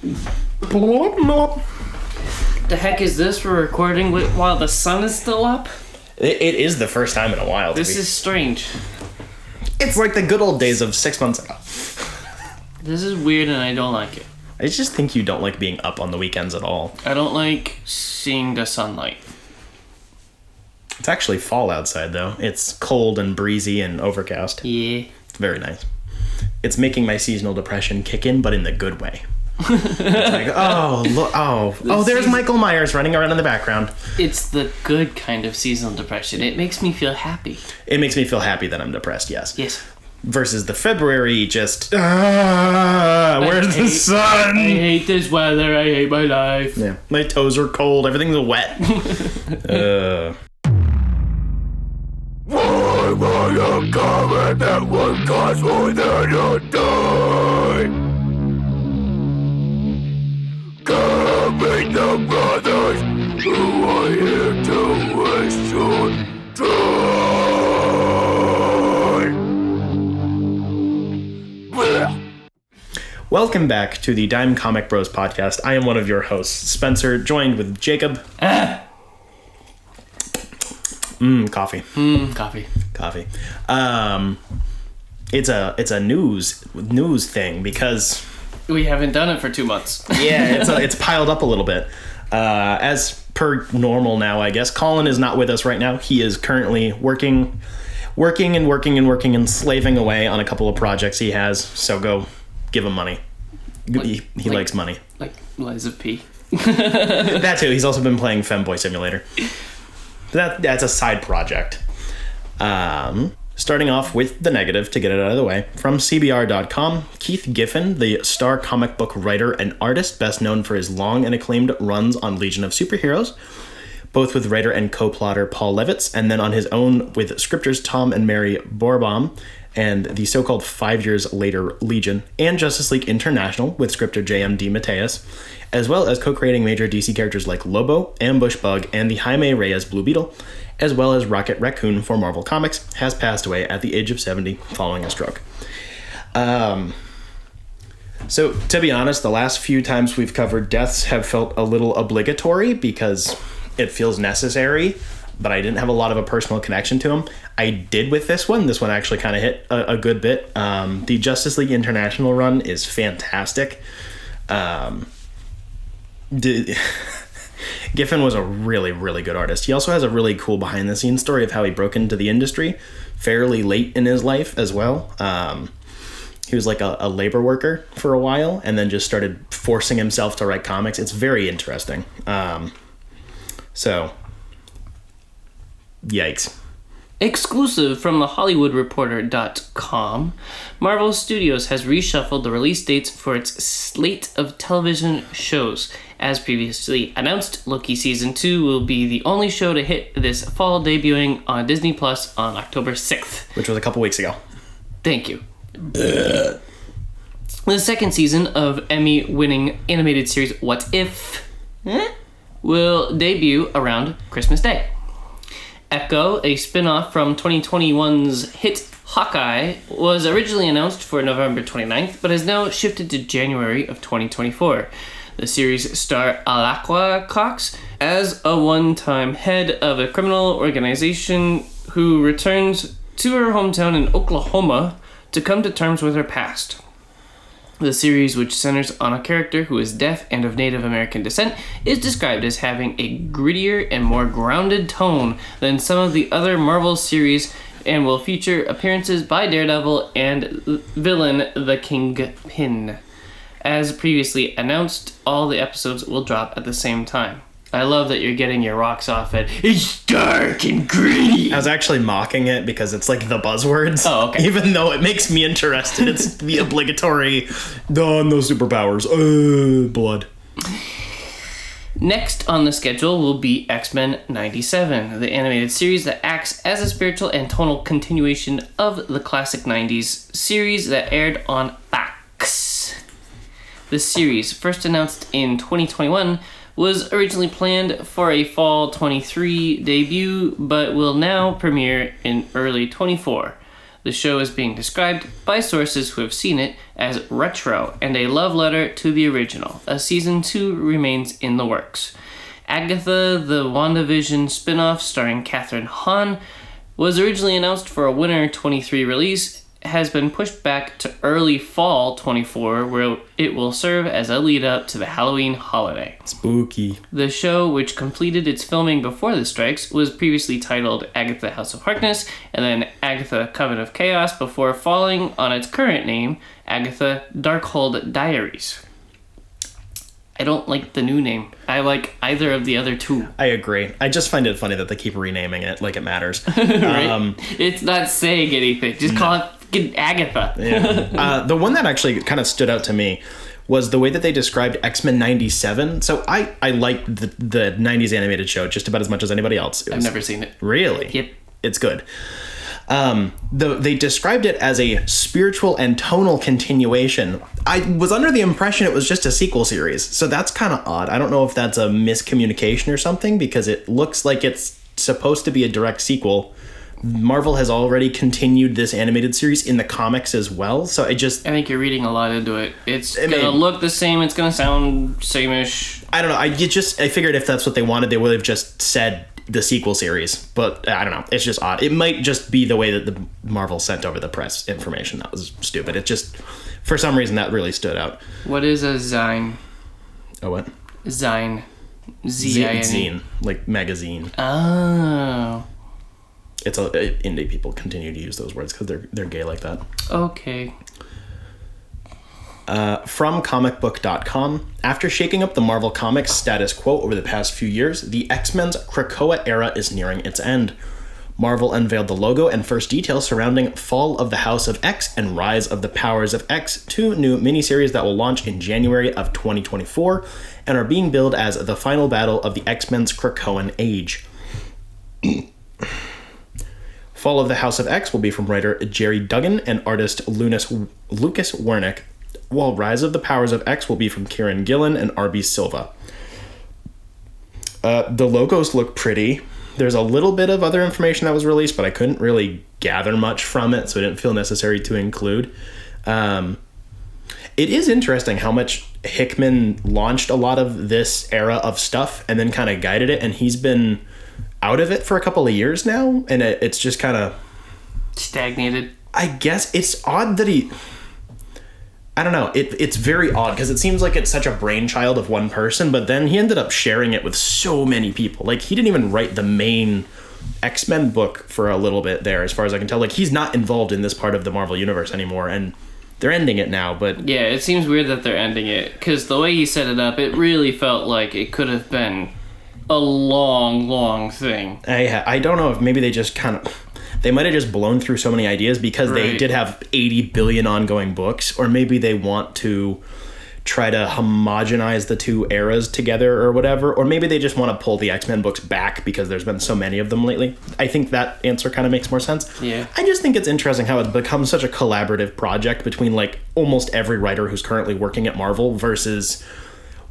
The heck is this we're recording while the sun is still up? It is the first time in a while. This is strange. It's like the good old days of 6 months ago. This is weird and I don't like it. I just think you don't like being up on the weekends at all. I don't like seeing the sunlight. It's actually fall outside, though. It's cold and breezy and overcast. Yeah. It's very nice. It's making my seasonal depression kick in, but in the good way. It's like, there's Michael Myers running around in the background. It's the good kind of seasonal depression. It makes me feel happy. It makes me feel happy that I'm depressed, yes. Yes. Versus the February, just, where's the sun? I hate this weather. I hate my life. Yeah. My toes are cold. Everything's wet. Why will you come and that one cause more than you die? Come meet the brothers who are here to waste your time. Welcome back to the dimecomicbros podcast. I am one of your hosts, Spencer, joined with Jacob. Coffee. Coffee. It's a news thing because we haven't done it for 2 months. Yeah, it's piled up a little bit. As per normal now, I guess. Collin is not with us right now. He is currently working and slaving away on a couple of projects he has. So go give him money. He likes money. Like Lies of P. That too. He's also been playing Femboy Simulator. That's a side project. Starting off with the negative to get it out of the way. From CBR.com, Keith Giffen, the star comic book writer and artist, best known for his long and acclaimed runs on Legion of Superheroes, both with writer and co-plotter Paul Levitz, and then on his own with scripters Tom and Mary Borbaum, and the so-called 5 years later Legion, and Justice League International with scripter J.M. DeMatteis, as well as co-creating major DC characters like Lobo, Ambush Bug, and the Jaime Reyes Blue Beetle, as well as Rocket Raccoon for Marvel Comics, has passed away at the age of 70 following a stroke. So, to be honest, the last few times we've covered deaths have felt a little obligatory because it feels necessary, but I didn't have a lot of a personal connection to him. I did with this one. This one actually kind of hit a good bit. The Justice League International run is fantastic. Giffen was a really, really good artist. He also has a really cool behind-the-scenes story of how he broke into the industry fairly late in his life as well. He was like a labor worker for a while and then just started forcing himself to write comics. It's very interesting. So, yikes. Exclusive from the HollywoodReporter.com, Marvel Studios has reshuffled the release dates for its slate of television shows. As previously announced, Loki Season 2 will be the only show to hit this fall, debuting on Disney Plus on October 6th. Which was a couple weeks ago. Thank you. The second season of Emmy-winning animated series What If will debut around Christmas Day. Echo, a spin-off from 2021's hit Hawkeye, was originally announced for November 29th, but has now shifted to January of 2024. The series star Alaqua Cox as a one-time head of a criminal organization who returns to her hometown in Oklahoma to come to terms with her past. The series, which centers on a character who is deaf and of Native American descent, is described as having a grittier and more grounded tone than some of the other Marvel series and will feature appearances by Daredevil and villain the Kingpin. As previously announced, all the episodes will drop at the same time. I love that you're getting your rocks off at "It's dark and gritty." I was actually mocking it because it's like the buzzwords. Oh, okay. Even though it makes me interested, it's the obligatory, no superpowers, blood. Next on the schedule will be X-Men 97, the animated series that acts as a spiritual and tonal continuation of the classic 90s series that aired on Fox. The series, first announced in 2021, was originally planned for a fall 23 debut, but will now premiere in early 24. The show is being described by sources who have seen it as retro and a love letter to the original. A season 2 remains in the works. Agatha, the WandaVision spin-off starring Catherine Hahn, was originally announced for a winter 23 release, has been pushed back to early fall 24, where it will serve as a lead-up to the Halloween holiday. Spooky. The show, which completed its filming before the strikes, was previously titled Agatha House of Harkness, and then Agatha Coven of Chaos, before falling on its current name, Agatha Darkhold Diaries. I don't like the new name. I like either of the other two. I agree. I just find it funny that they keep renaming it like it matters. Right? It's not saying anything. Just call it fucking Agatha. Yeah. The one that actually kind of stood out to me was the way that they described X-Men 97. So I liked the 90s animated show just about as much as anybody else. I've never seen it. Really? Yep. It's good. They described it as a spiritual and tonal continuation. I was under the impression it was just a sequel series, so that's kind of odd. I don't know if that's a miscommunication or something, because it looks like it's supposed to be a direct sequel. Marvel has already continued this animated series in the comics as well, so I think you're reading a lot into it. It's gonna look the same, it's gonna sound same-ish. I don't know, I figured if that's what they wanted, they would have just said the sequel series, but I don't know, it's just odd. It might just be the way that the Marvel sent over the press information that was stupid. It just, for some reason, that really stood out. What is a zine? Oh, what? Zine. Z-I-N-E. Zine, like magazine. Oh. It's indie people continue to use those words because they're gay like that. Okay. From comicbook.com, after shaking up the Marvel Comics status quo over the past few years, the X-Men's Krakoa era is nearing its end. Marvel unveiled the logo and first details surrounding Fall of the House of X and Rise of the Powers of X, two new miniseries that will launch in January of 2024 and are being billed as the final battle of the X-Men's Krakoan Age. Fall of the House of X will be from writer Jerry Duggan and artist Lucas Wernick, while Rise of the Powers of X will be from Kieran Gillen and R.B. Silva. The logos look pretty. There's a little bit of other information that was released, but I couldn't really gather much from it, so it didn't feel necessary to include. It is interesting how much Hickman launched a lot of this era of stuff and then kind of guided it, and he's been out of it for a couple of years now, and it's just kind of stagnated. I guess it's odd that I don't know. It's very odd because it seems like it's such a brainchild of one person, but then he ended up sharing it with so many people. Like, he didn't even write the main X-Men book for a little bit there, as far as I can tell. Like, he's not involved in this part of the Marvel Universe anymore, and they're ending it now, but... Yeah, it seems weird that they're ending it, because the way he set it up, it really felt like it could have been a long thing. I don't know if maybe they just kind of... They might have just blown through so many ideas because they did have 80 billion ongoing books, or maybe they want to try to homogenize the two eras together or whatever, or maybe they just want to pull the X-Men books back because there's been so many of them lately. I think that answer kind of makes more sense. Yeah. I just think it's interesting how it becomes such a collaborative project between like almost every writer who's currently working at Marvel versus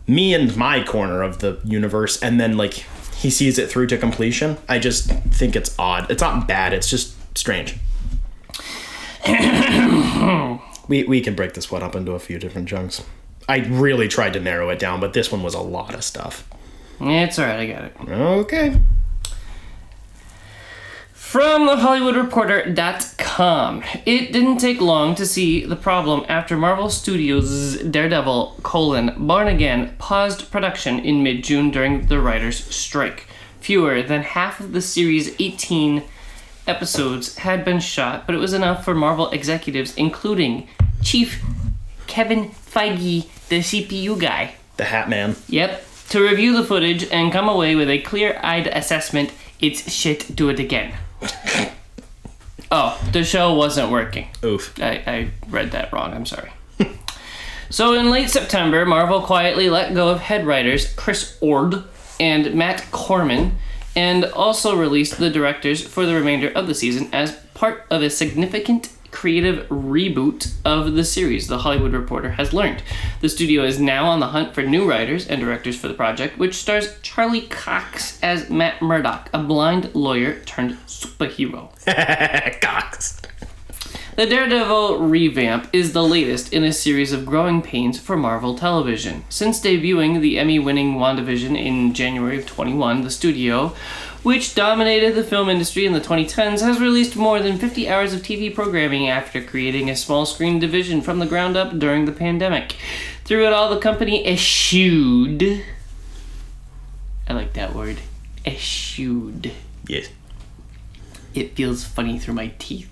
me and my corner of the universe, and then like he sees it through to completion. I just think it's odd. It's not bad, it's just strange. we can break this one up into a few different chunks. I really tried to narrow it down, but this one was a lot of stuff. It's alright, I got it. Okay. From thehollywoodreporter.com, it didn't take long to see the problem after Marvel Studios' Daredevil, Born Again, paused production in mid-June during the writers' strike. Fewer than half of the series' 18 episodes had been shot, but it was enough for Marvel executives, including Chief Kevin Feige, the CPU guy. The Hat Man. Yep. To review the footage and come away with a clear-eyed assessment, it's shit, do it again. Oh, the show wasn't working. Oof. I read that wrong, I'm sorry. So in late September, Marvel quietly let go of head writers Chris Ord and Matt Corman, and also released the directors for the remainder of the season as part of a significant creative reboot of the series, The Hollywood Reporter has learned. The studio is now on the hunt for new writers and directors for the project, which stars Charlie Cox as Matt Murdock, a blind lawyer turned superhero. Cox. The Daredevil revamp is the latest in a series of growing pains for Marvel Television. Since debuting the Emmy-winning WandaVision in January of 21, the studio, which dominated the film industry in the 2010s, has released more than 50 hours of TV programming after creating a small-screen division from the ground up during the pandemic. Through it all, the company eschewed... I like that word. Eschewed. Yes. It feels funny through my teeth.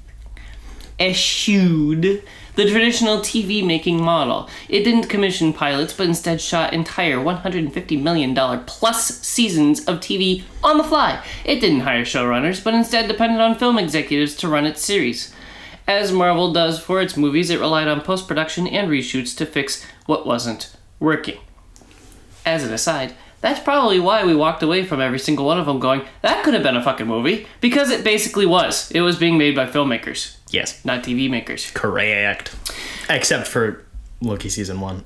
Eschewed the traditional TV making model. It didn't commission pilots, but instead shot entire $150 million plus seasons of TV on the fly. It didn't hire showrunners, but instead depended on film executives to run its series. As Marvel does for its movies, it relied on post-production and reshoots to fix what wasn't working. As an aside, that's probably why we walked away from every single one of them going, that could have been a fucking movie. Because it basically was. It was being made by filmmakers. Yes. Not TV makers. Correct. Except for Loki Season 1.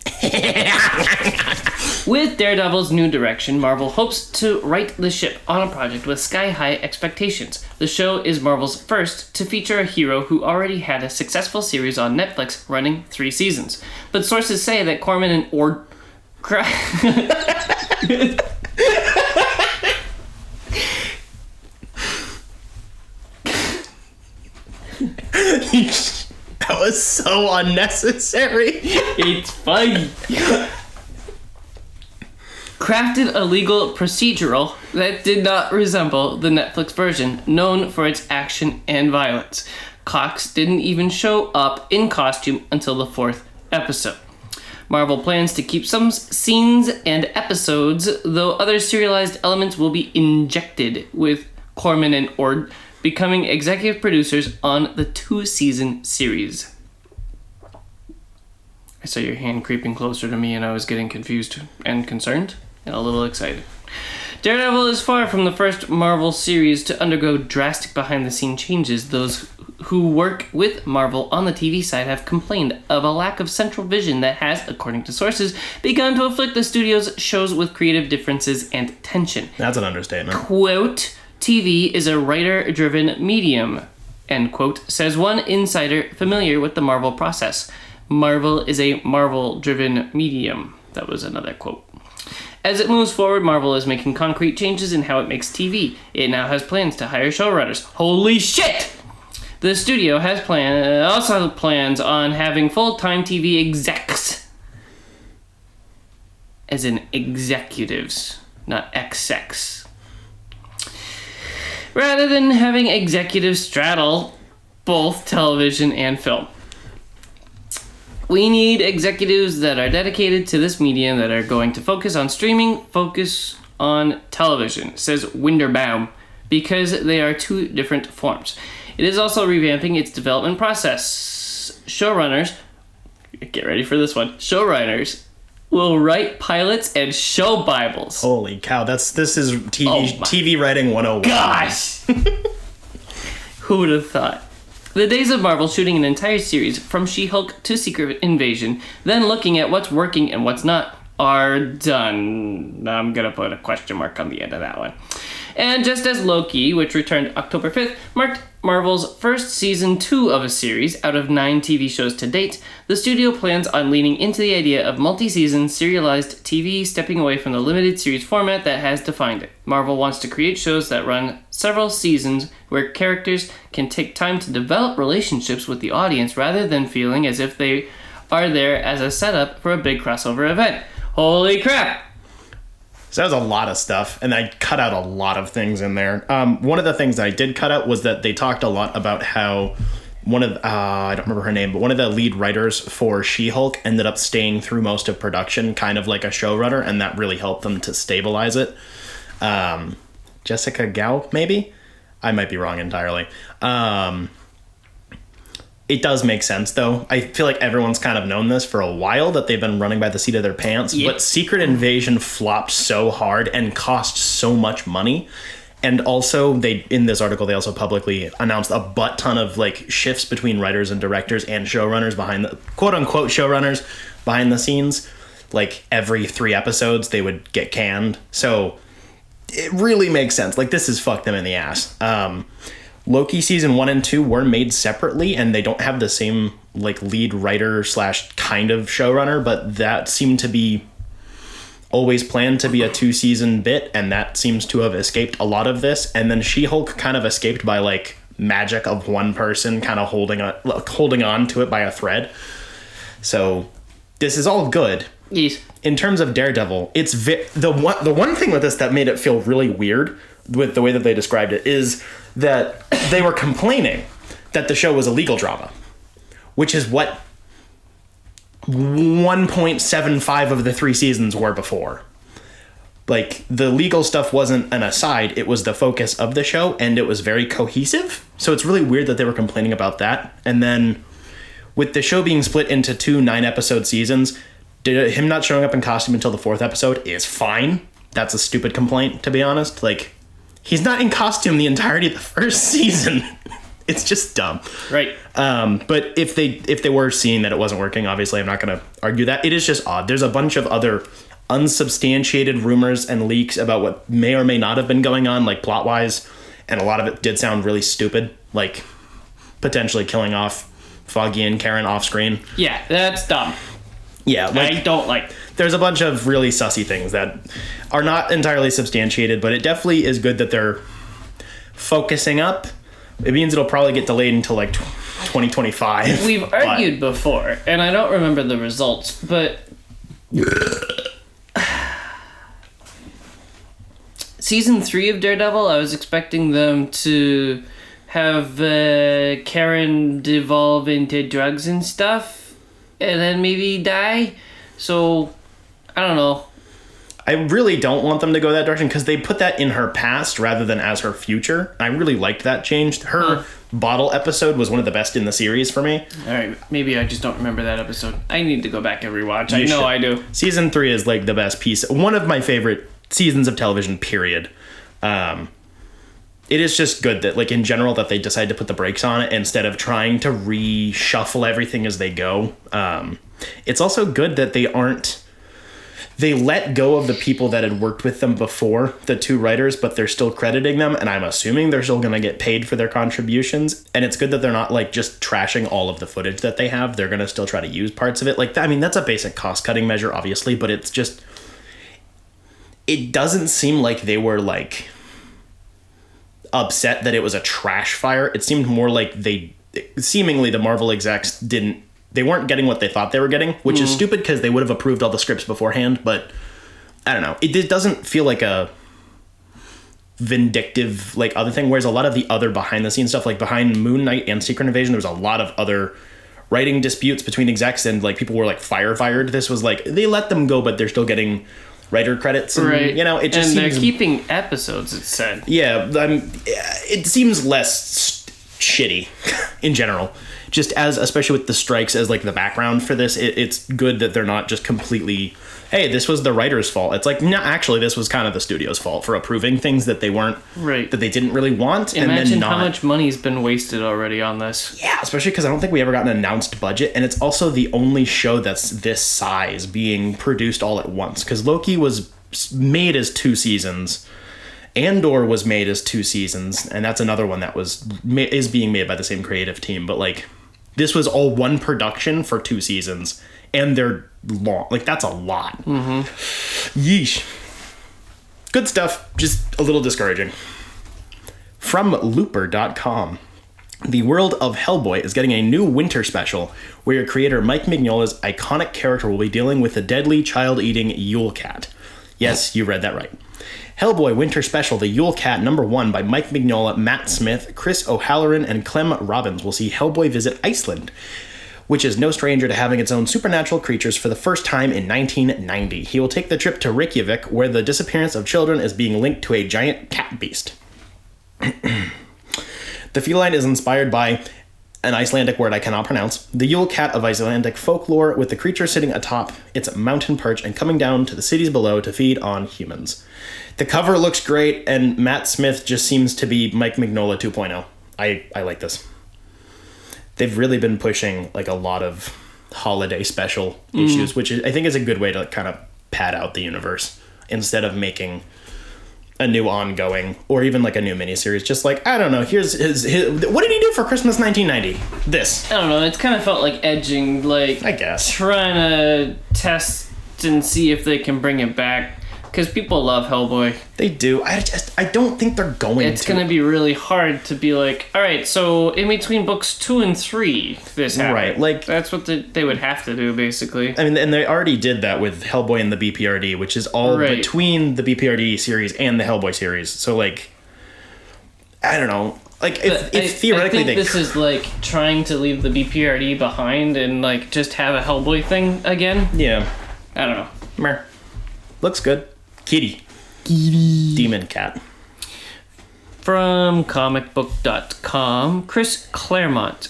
With Daredevil's new direction, Marvel hopes to right the ship on a project with sky-high expectations. The show is Marvel's first to feature a hero who already had a successful series on Netflix running 3 seasons. But sources say that Corman and That was so unnecessary. It's funny. Crafted a legal procedural that did not resemble the Netflix version, known for its action and violence. Cox didn't even show up in costume until the 4th episode. Marvel plans to keep some scenes and episodes, though other serialized elements will be injected, with Corman and Ord becoming executive producers on the 2-season series. I saw your hand creeping closer to me and I was getting confused and concerned and a little excited. Daredevil is far from the first Marvel series to undergo drastic behind-the-scenes changes. Those who work with Marvel on the TV side have complained of a lack of central vision that has, according to sources, begun to afflict the studio's shows with creative differences and tension. That's an understatement. Quote, TV is a writer-driven medium, end quote, says one insider familiar with the Marvel process. Marvel is a Marvel-driven medium. That was another quote. As it moves forward, Marvel is making concrete changes in how it makes TV. It now has plans to hire showrunners. Holy shit! The studio has also plans on having full-time TV execs. As in executives, not execs. Rather than having executives straddle both television and film. We need executives that are dedicated to this medium, that are going to focus on streaming, focus on television, says Winderbaum, because they are 2 different forms. It is also revamping its development process. Showrunners, get ready for this one, showrunners will write pilots and show Bibles. Holy cow, this is TV writing 101. Gosh! Who would have thought? The days of Marvel shooting an entire series, from She-Hulk to Secret Invasion, then looking at what's working and what's not, are done. I'm gonna put a question mark on the end of that one. And just as Loki, which returned October 5th, marked Marvel's first season 2 of a series out of 9 TV shows to date, the studio plans on leaning into the idea of multi-season serialized TV, stepping away from the limited series format that has defined it. Marvel wants to create shows that run several seasons where characters can take time to develop relationships with the audience rather than feeling as if they are there as a setup for a big crossover event. Holy crap! So that was a lot of stuff, and I cut out a lot of things in there. One of the things that I did cut out was that they talked a lot about how one of, I don't remember her name, but one of the lead writers for She-Hulk ended up staying through most of production, kind of like a showrunner, and that really helped them to stabilize it. Jessica Gao, maybe? I might be wrong entirely. It does make sense, though. I feel like everyone's kind of known this for a while, that they've been running by the seat of their pants. Yep. But Secret Invasion flopped so hard and cost so much money. And also, in this article, they also publicly announced a butt ton of like shifts between writers and directors and showrunners behind the quote-unquote showrunners behind the scenes. Like every 3 episodes, they would get canned. So it really makes sense. Like, this has fucked them in the ass. Loki season 1 and 2 were made separately, and they don't have the same like lead writer / kind of showrunner, but that seemed to be always planned to be a 2-season bit, and that seems to have escaped a lot of this. And then She-Hulk kind of escaped by like magic of one person kind of holding on to it by a thread. So this is all good. Yes. In terms of Daredevil, it's the one thing with this that made it feel really weird with the way that they described it is that they were complaining that the show was a legal drama, which is what 1.75 of the 3 seasons were before. Like, the legal stuff wasn't an aside, it was the focus of the show, and it was very cohesive. So it's really weird that they were complaining about that. And then with the show being split into 2 9-episode seasons, him not showing up in costume until the 4th episode is fine. That's a stupid complaint, to be honest. Like, he's not in costume the entirety of the first season. It's just dumb. Right. But if they were seeing that it wasn't working, obviously I'm not going to argue that. It is just odd. There's a bunch of other unsubstantiated rumors and leaks about what may or may not have been going on, like plot-wise, and a lot of it did sound really stupid, like potentially killing off Foggy and Karen off-screen. Yeah, that's dumb. Yeah, like, I don't like. There's a bunch of really sussy things that are not entirely substantiated, but it definitely is good that they're focusing up. It means it'll probably get delayed until like 2025. We've argued before, and I don't remember the results, but season 3 of Daredevil, I was expecting them to have Karen devolve into drugs and stuff, and then maybe die. So, I don't know. I really don't want them to go that direction because they put that in her past rather than as her future. I really liked that change. Her bottle episode was one of the best in the series for me. All right, maybe I just don't remember that episode. I need to go back and rewatch. I know I do. Season 3 is like the best piece. One of my favorite seasons of television, period. It is just good that, like, in general, that they decide to put the brakes on it instead of trying to reshuffle everything as they go. It's also good that they let go of the people that had worked with them before, the 2 writers, but they're still crediting them, and I'm assuming they're still going to get paid for their contributions. And it's good that they're not, like, just trashing all of the footage that they have. They're going to still try to use parts of it. Like, I mean, that's a basic cost-cutting measure, obviously, but it's just... It doesn't seem like they were, like, upset that it was a trash fire. It seemed more like seemingly the Marvel execs they weren't getting what they thought they were getting, which is stupid because they would have approved all the scripts beforehand, but I don't know. It doesn't feel like a vindictive, like, other thing, whereas a lot of the other behind-the-scenes stuff, like behind Moon Knight and Secret Invasion, there was a lot of other writing disputes between execs and, like, people were, like, fired. This was, like, they let them go, but they're still getting writer credits. And, right. You know, it just and seems... they're keeping episodes, it said. Yeah, it seems less shitty in general. Just especially with the strikes as, like, the background for this, it's good that they're not just completely, hey, this was the writer's fault. It's like, no, actually, this was kind of the studio's fault for approving things that they weren't, right, that they didn't really want. Imagine and then how much money's been wasted already on this. Yeah, especially because I don't think we ever got an announced budget, and it's also the only show that's this size being produced all at once, because Loki was made as 2 seasons. Andor was made as 2 seasons, and that's another one that is being made by the same creative team, but, like, this was all one production for 2 seasons, and they're long. Like, that's a lot. Mm-hmm. Yeesh. Good stuff, just a little discouraging. From Looper.com. The world of Hellboy is getting a new winter special, where your creator Mike Mignola's iconic character will be dealing with the deadly child-eating Yule Cat. Yes, you read that right. Hellboy Winter Special, The Yule Cat, #1 by Mike Mignola, Matt Smith, Chris O'Halloran, and Clem Robbins will see Hellboy visit Iceland, which is no stranger to having its own supernatural creatures for the first time in 1990. He will take the trip to Reykjavik, where the disappearance of children is being linked to a giant cat beast. The feline is inspired by an Icelandic word I cannot pronounce, the Yule Cat of Icelandic folklore, with the creature sitting atop its mountain perch and coming down to the cities below to feed on humans. The cover looks great, and Matt Smith just seems to be Mike Mignola 2.0. I like this. They've really been pushing, like, a lot of holiday special issues, which I think is a good way to kind of pad out the universe, instead of making a new ongoing or even like a new miniseries. Just like, I don't know, here's his what did he do for Christmas 1990? This. I don't know, it's kind of felt like edging, like, I guess. trying to test and see if they can bring it back. Because people love Hellboy. They do. I don't think they're going to. It's going to be really hard to be like, all right, so in between books 2 and 3, this happened. Right, like... That's what they would have to do, basically. I mean, and they already did that with Hellboy and the BPRD, which is all between the BPRD series and the Hellboy series. So, like, I don't know. Like, if theoretically I think this is, like, trying to leave the BPRD behind and, like, just have a Hellboy thing again. Yeah. I don't know. Meh. Looks good. Kitty. Demon cat. From comicbook.com, Chris Claremont.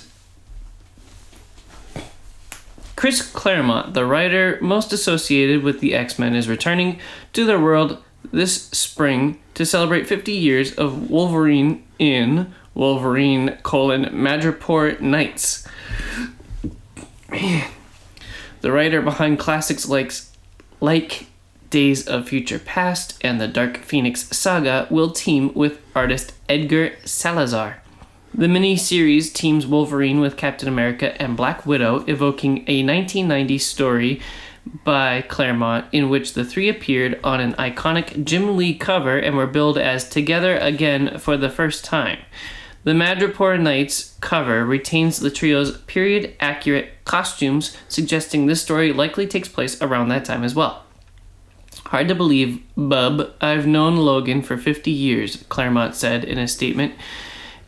Chris Claremont, the writer most associated with the X-Men, is returning to their world this spring to celebrate 50 years of Wolverine in Wolverine: Madripoor Nights. Man. The writer behind classics like Days of Future Past and the Dark Phoenix saga will team with artist Edgar Salazar. The mini-series teams Wolverine with Captain America and Black Widow, evoking a 1990 story by Claremont in which the three appeared on an iconic Jim Lee cover and were billed as together again for the first time. The Madripoor Nights cover retains the trio's period-accurate costumes, suggesting this story likely takes place around that time as well. Hard to believe, bub. I've known Logan for 50 years, Claremont said in a statement.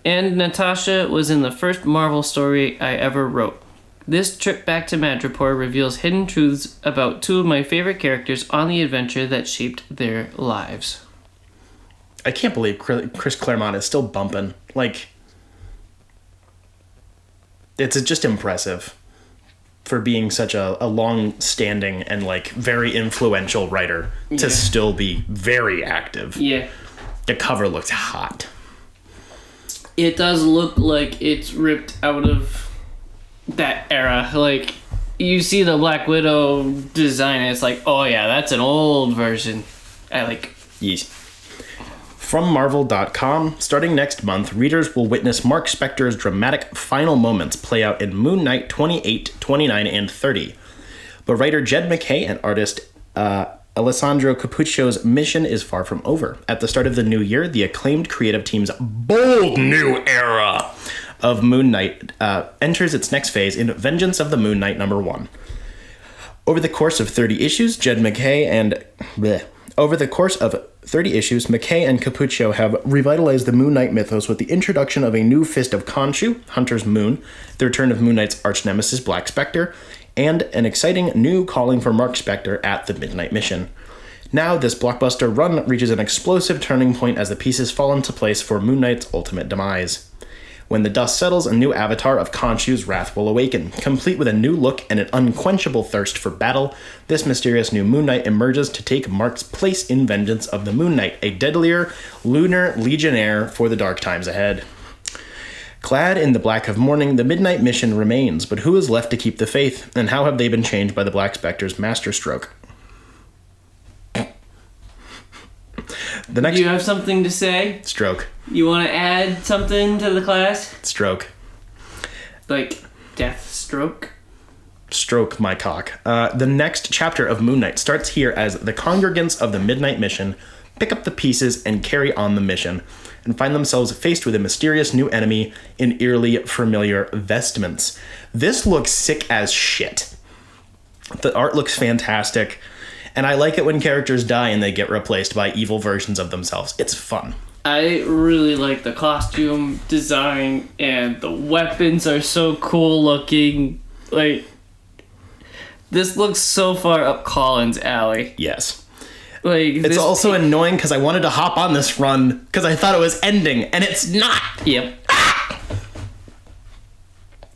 And Natasha was in the first Marvel story I ever wrote. This trip back to Madripoor reveals hidden truths about two of my favorite characters on the adventure that shaped their lives. I can't believe Chris Claremont is still bumping. Like, it's just impressive for being such a long-standing and, like, very influential writer to still be very active. Yeah. The cover looks hot. It does look like it's ripped out of that era. Like, you see the Black Widow design, and it's like, oh yeah, that's an old version. Yes. From Marvel.com, starting next month, readers will witness Mark Spector's dramatic final moments play out in Moon Knight 28, 29, and 30. But writer Jed MacKay and artist Alessandro Capuccio's mission is far from over. At the start of the new year, the acclaimed creative team's bold new era of Moon Knight enters its next phase in Vengeance of the Moon Knight #1. Over the course of 30 issues, MacKay and Cappuccio have revitalized the Moon Knight mythos with the introduction of a new Fist of Khonshu, Hunter's Moon, the return of Moon Knight's arch-nemesis Black Spectre, and an exciting new calling for Mark Spector at the Midnight Mission. Now, this blockbuster run reaches an explosive turning point as the pieces fall into place for Moon Knight's ultimate demise. When the dust settles, a new avatar of Khonshu's wrath will awaken. Complete with a new look and an unquenchable thirst for battle, this mysterious new Moon Knight emerges to take Mark's place in Vengeance of the Moon Knight, a deadlier lunar legionnaire for the dark times ahead. Clad in the black of mourning, the Midnight Mission remains, but who is left to keep the faith, and how have they been changed by the Black Spectre's masterstroke? Do you have something to say? Stroke. You want to add something to the class? Stroke. Like death stroke? Stroke my cock. The next chapter of Moon Knight starts here as the congregants of the Midnight Mission pick up the pieces and carry on the mission, and find themselves faced with a mysterious new enemy in eerily familiar vestments. This looks sick as shit. The art looks fantastic. And I like it when characters die and they get replaced by evil versions of themselves. It's fun. I really like the costume design, and the weapons are so cool looking. Like, this looks so far up Collin's alley. Yes. Like, it's also annoying because I wanted to hop on this run because I thought it was ending, and it's not. Yep.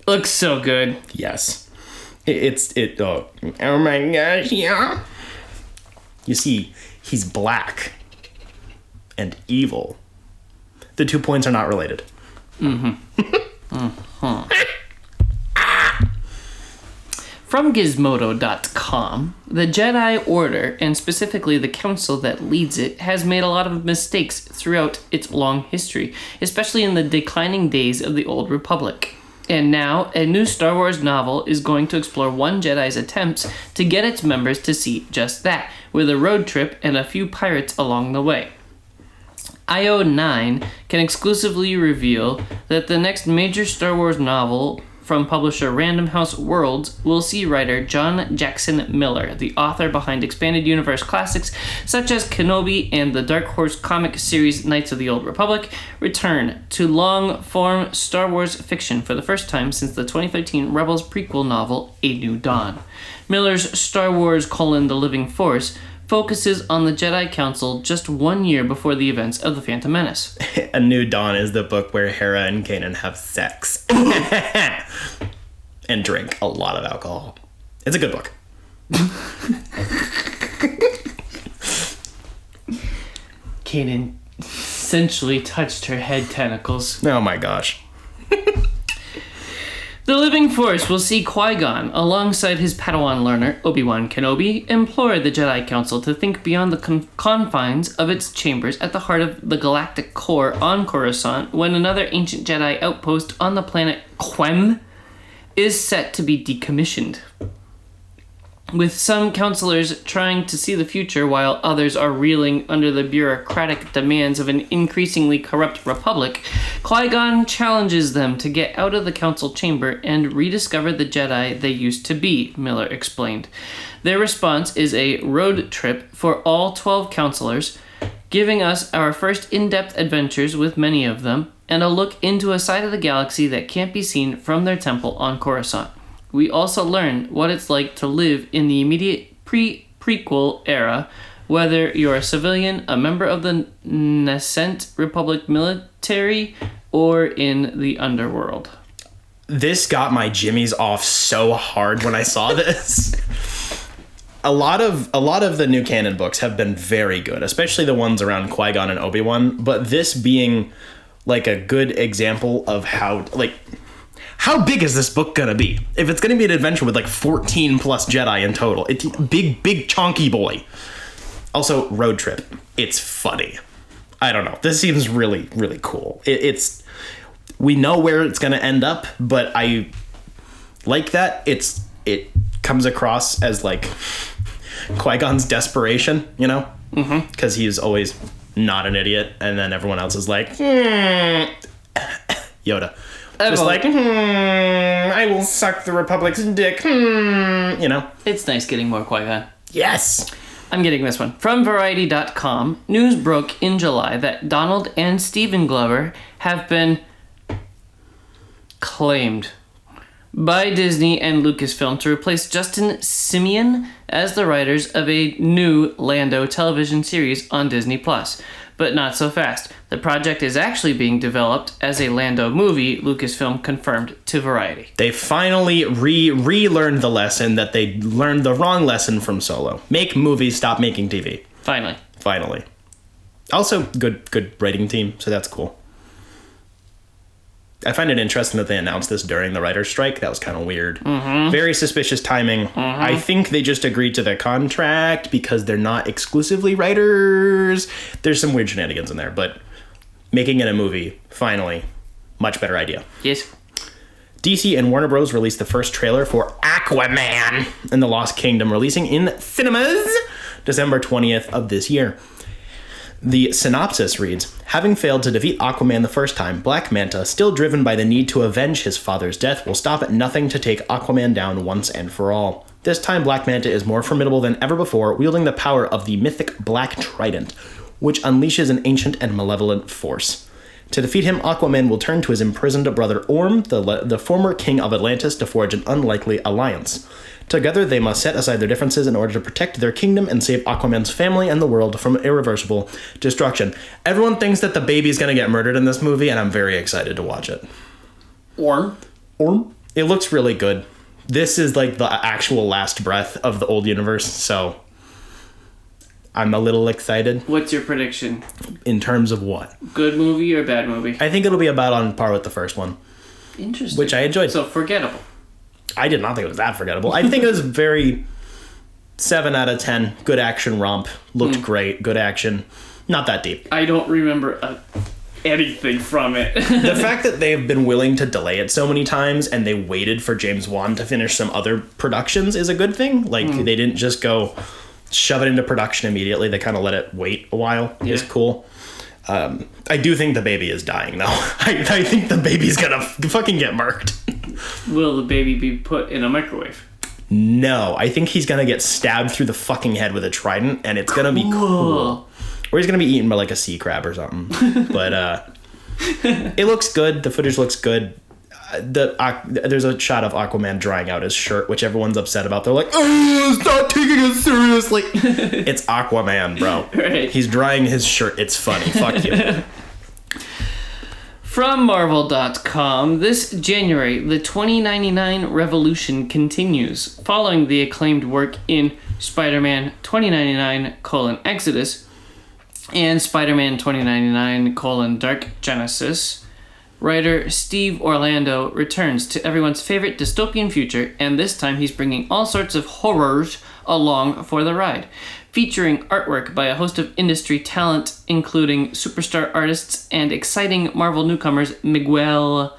Looks so good. Yes. Oh my gosh, yeah. You see, he's black and evil. The 2 points are not related. From Gizmodo.com, the Jedi Order, and specifically the council that leads it, has made a lot of mistakes throughout its long history, especially in the declining days of the Old Republic. And now, a new Star Wars novel is going to explore one Jedi's attempts to get its members to see just that, with a road trip and a few pirates along the way. IO9 can exclusively reveal that the next major Star Wars novel from publisher Random House Worlds will see writer John Jackson Miller, the author behind expanded universe classics such as Kenobi and the Dark Horse comic series Knights of the Old Republic, return to long-form Star Wars fiction for the first time since the 2013 Rebels prequel novel A New Dawn. Miller's Star Wars: The Living Force focuses on the Jedi Council just 1 year before the events of The Phantom Menace. A New Dawn is the book where Hera and Kanan have sex. And drink a lot of alcohol. It's a good book. Kanan essentially touched her head tentacles. Oh my gosh. The Living Force will see Qui-Gon, alongside his Padawan learner, Obi-Wan Kenobi, implore the Jedi Council to think beyond the confines of its chambers at the heart of the galactic core on Coruscant when another ancient Jedi outpost on the planet Quem is set to be decommissioned. With some counselors trying to see the future while others are reeling under the bureaucratic demands of an increasingly corrupt republic, Qui-Gon challenges them to get out of the council chamber and rediscover the Jedi they used to be, Miller explained. Their response is a road trip for all 12 counselors, giving us our first in-depth adventures with many of them, and a look into a side of the galaxy that can't be seen from their temple on Coruscant. We also learn what it's like to live in the immediate prequel era, whether you're a civilian, a member of the nascent Republic military, or in the underworld. This got my jimmies off so hard when I saw this. A lot of the new canon books have been very good, especially the ones around Qui-Gon and Obi-Wan, but this being like a good example of how big is this book gonna be? If it's gonna be an adventure with like 14 plus Jedi in total, it's big chonky boy. Also, road trip. It's funny. I don't know. This seems really, really cool. We know where it's gonna end up, but I like that it comes across as like Qui-Gon's desperation, you know? Mm-hmm. Because he's always not an idiot, and then everyone else is like, Yoda. Just like, I will suck the Republic's dick, you know? It's nice getting more Qui-Gon. Yes! I'm getting this one. From Variety.com, news broke in July that Donald and Stephen Glover have been claimed by Disney and Lucasfilm to replace Justin Simien as the writers of a new Lando television series on Disney+. But not so fast. The project is actually being developed as a Lando movie, Lucasfilm confirmed to Variety. They finally relearned the lesson that they learned the wrong lesson from Solo. Make movies, stop making TV. Finally. Also, good writing team, so that's cool. I find it interesting that they announced this during the writer's strike. That was kind of weird. Mm-hmm. Very suspicious timing. Mm-hmm. I think they just agreed to their contract because they're not exclusively writers. There's some weird shenanigans in there, but making it a movie, finally, much better idea. Yes. DC and Warner Bros. Released the first trailer for Aquaman and the Lost Kingdom, releasing in cinemas December 20th of this year. The synopsis reads, having failed to defeat Aquaman the first time, Black Manta, still driven by the need to avenge his father's death, will stop at nothing to take Aquaman down once and for all. This time, Black Manta is more formidable than ever before, wielding the power of the mythic Black Trident, which unleashes an ancient and malevolent force. To defeat him, Aquaman will turn to his imprisoned brother Orm, the former king of Atlantis, to forge an unlikely alliance. Together, they must set aside their differences in order to protect their kingdom and save Aquaman's family and the world from irreversible destruction. Everyone thinks that the baby's gonna get murdered in this movie, and I'm very excited to watch it. Orm? It looks really good. This is like the actual last breath of the old universe, so I'm a little excited. What's your prediction? In terms of what? Good movie or bad movie? I think it'll be about on par with the first one. Interesting. Which I enjoyed. So forgettable. I did not think it was that forgettable. I think it was very 7 out of 10. Good action romp. Looked great. Good action. Not that deep. I don't remember anything from it. The fact that they've been willing to delay it so many times and they waited for James Wan to finish some other productions is a good thing. Like, they didn't just go shove it into production immediately. They kind of let it wait a while. Is cool. I do think the baby is dying, though. I think the baby's gonna fucking get murked. Will the baby be put in a microwave? No, I think he's gonna get stabbed through the fucking head with a trident, and it's gonna be cool. Or he's gonna be eaten by like a sea crab or something. But it looks good. The footage looks good. There's a shot of Aquaman drying out his shirt, which everyone's upset about. They're like, "Oh, stop taking it seriously." It's Aquaman, bro. Right. He's drying his shirt. It's funny. Fuck you. From Marvel.com, this January, the 2099 revolution continues. Following the acclaimed work in Spider-Man 2099: Exodus and Spider-Man 2099: Dark Genesis, writer Steve Orlando returns to everyone's favorite dystopian future, and this time he's bringing all sorts of horrors along for the ride. Featuring artwork by a host of industry talent, including superstar artists and exciting Marvel newcomers Miguel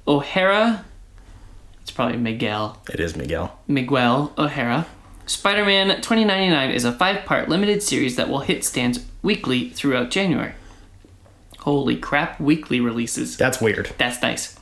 O'Hara. It's probably Miguel. It is Miguel. Miguel O'Hara. Spider-Man 2099 is a 5-part limited series that will hit stands weekly throughout January. Holy crap, weekly releases. That's weird. That's nice.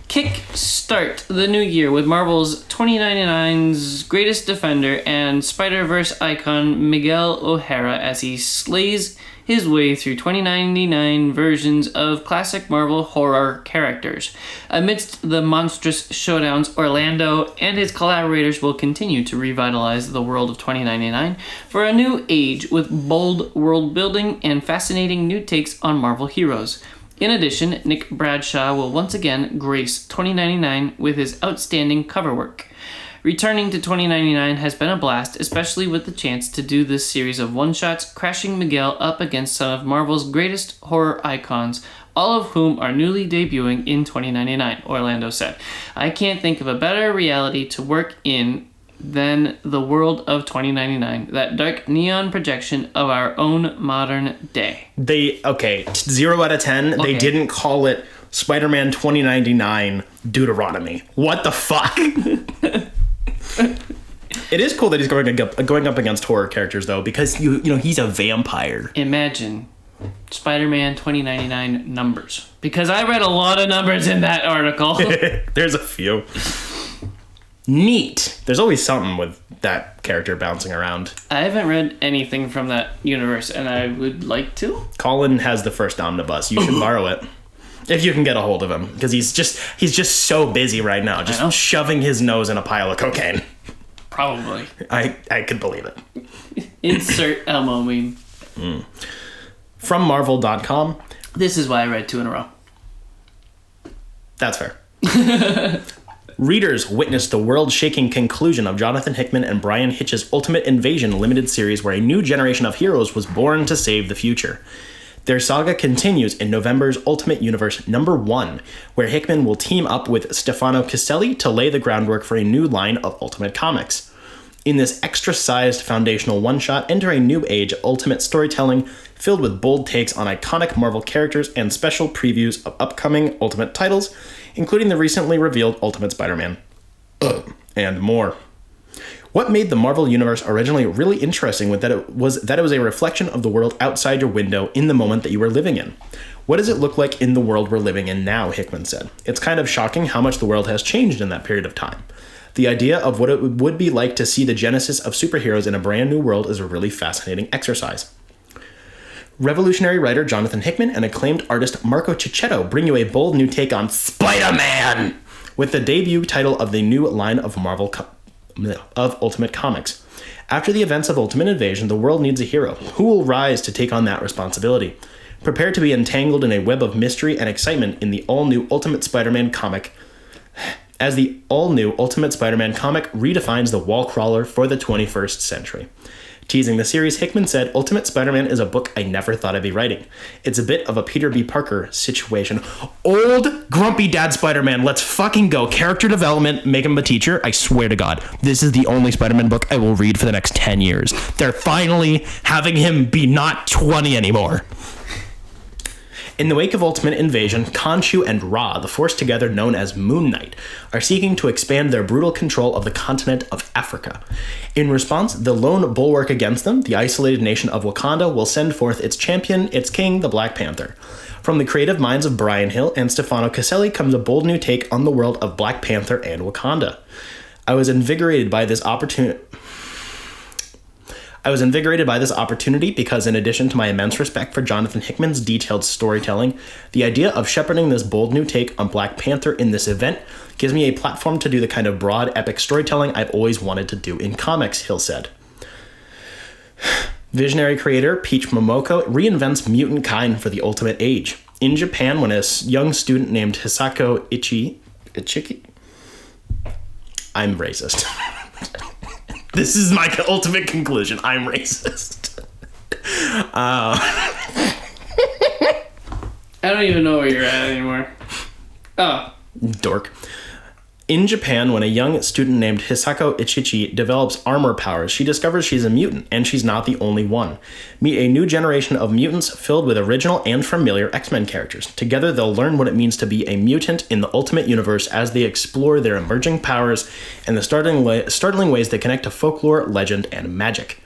Kick-start the new year with Marvel's 2099's greatest defender and Spider-Verse icon Miguel O'Hara as he slays his way through 2099 versions of classic Marvel horror characters. Amidst the monstrous showdowns, Orlando and his collaborators will continue to revitalize the world of 2099 for a new age with bold world building and fascinating new takes on Marvel heroes. In addition, Nick Bradshaw will once again grace 2099 with his outstanding cover work. Returning to 2099 has been a blast, especially with the chance to do this series of one-shots, crashing Miguel up against some of Marvel's greatest horror icons, all of whom are newly debuting in 2099, Orlando said. I can't think of a better reality to work in than the world of 2099, that dark neon projection of our own modern day. 0 out of 10, Okay. They didn't call it Spider-Man 2099 Deuteronomy. What the fuck? It is cool that he's going up against horror characters, though, because you know he's a vampire. Imagine Spider-Man 2099 numbers. Because I read a lot of numbers in that article. There's a few. Neat. There's always something with that character bouncing around. I haven't read anything from that universe, and I would like to. Collin has the first omnibus. You should borrow it. If you can get a hold of him. Because he's just so busy right now. Just shoving his nose in a pile of cocaine. Probably. I could believe it. Insert Elmo meme. From Marvel.com. This is why I read 2 in a row. That's fair. Readers witnessed the world-shaking conclusion of Jonathan Hickman and Brian Hitch's Ultimate Invasion limited series, where a new generation of heroes was born to save the future. Their saga continues in November's Ultimate Universe #1, where Hickman will team up with Stefano Caselli to lay the groundwork for a new line of Ultimate Comics. In this extra-sized foundational one-shot, enter a new age of Ultimate storytelling filled with bold takes on iconic Marvel characters and special previews of upcoming Ultimate titles, including the recently revealed Ultimate Spider-Man, and more. What made the Marvel Universe originally really interesting was that it was a reflection of the world outside your window in the moment that you were living in. What does it look like in the world we're living in now, Hickman said. It's kind of shocking how much the world has changed in that period of time. The idea of what it would be like to see the genesis of superheroes in a brand new world is a really fascinating exercise. Revolutionary writer Jonathan Hickman and acclaimed artist Marco Cicchetto bring you a bold new take on Spider-Man with the debut title of the new line of Ultimate Comics. After the events of Ultimate Invasion, the world needs a hero. Who will rise to take on that responsibility? Prepare to be entangled in a web of mystery and excitement in the all-new Ultimate Spider-Man comic, as the all-new Ultimate Spider-Man comic redefines the wall crawler for the 21st century. Teasing the series, Hickman said, Ultimate Spider-Man is a book I never thought I'd be writing. It's a bit of a Peter B. Parker situation. Old, grumpy dad Spider-Man, let's fucking go. Character development, make him a teacher. I swear to God, this is the only Spider-Man book I will read for the next 10 years. They're finally having him be not 20 anymore. In the wake of Ultimate Invasion, Khonshu and Ra, the force together known as Moon Knight, are seeking to expand their brutal control of the continent of Africa. In response, the lone bulwark against them, the isolated nation of Wakanda, will send forth its champion, its king, the Black Panther. From the creative minds of Brian Hill and Stefano Caselli comes a bold new take on the world of Black Panther and Wakanda. I was invigorated by this opportunity because, in addition to my immense respect for Jonathan Hickman's detailed storytelling, the idea of shepherding this bold new take on Black Panther in this event gives me a platform to do the kind of broad, epic storytelling I've always wanted to do in comics, Hill said. Visionary creator Peach Momoko reinvents mutant kind for the Ultimate Age. In Japan, when a young student named Hisako Ichiki... I'm racist. This is my ultimate conclusion. I'm racist. I don't even know where you're at anymore. Oh. Dork. In Japan, when a young student named Hisako Ichichi develops armor powers, she discovers she's a mutant, and she's not the only one. Meet a new generation of mutants filled with original and familiar X-Men characters. Together, they'll learn what it means to be a mutant in the Ultimate Universe as they explore their emerging powers and the startling ways they connect to folklore, legend, and magic.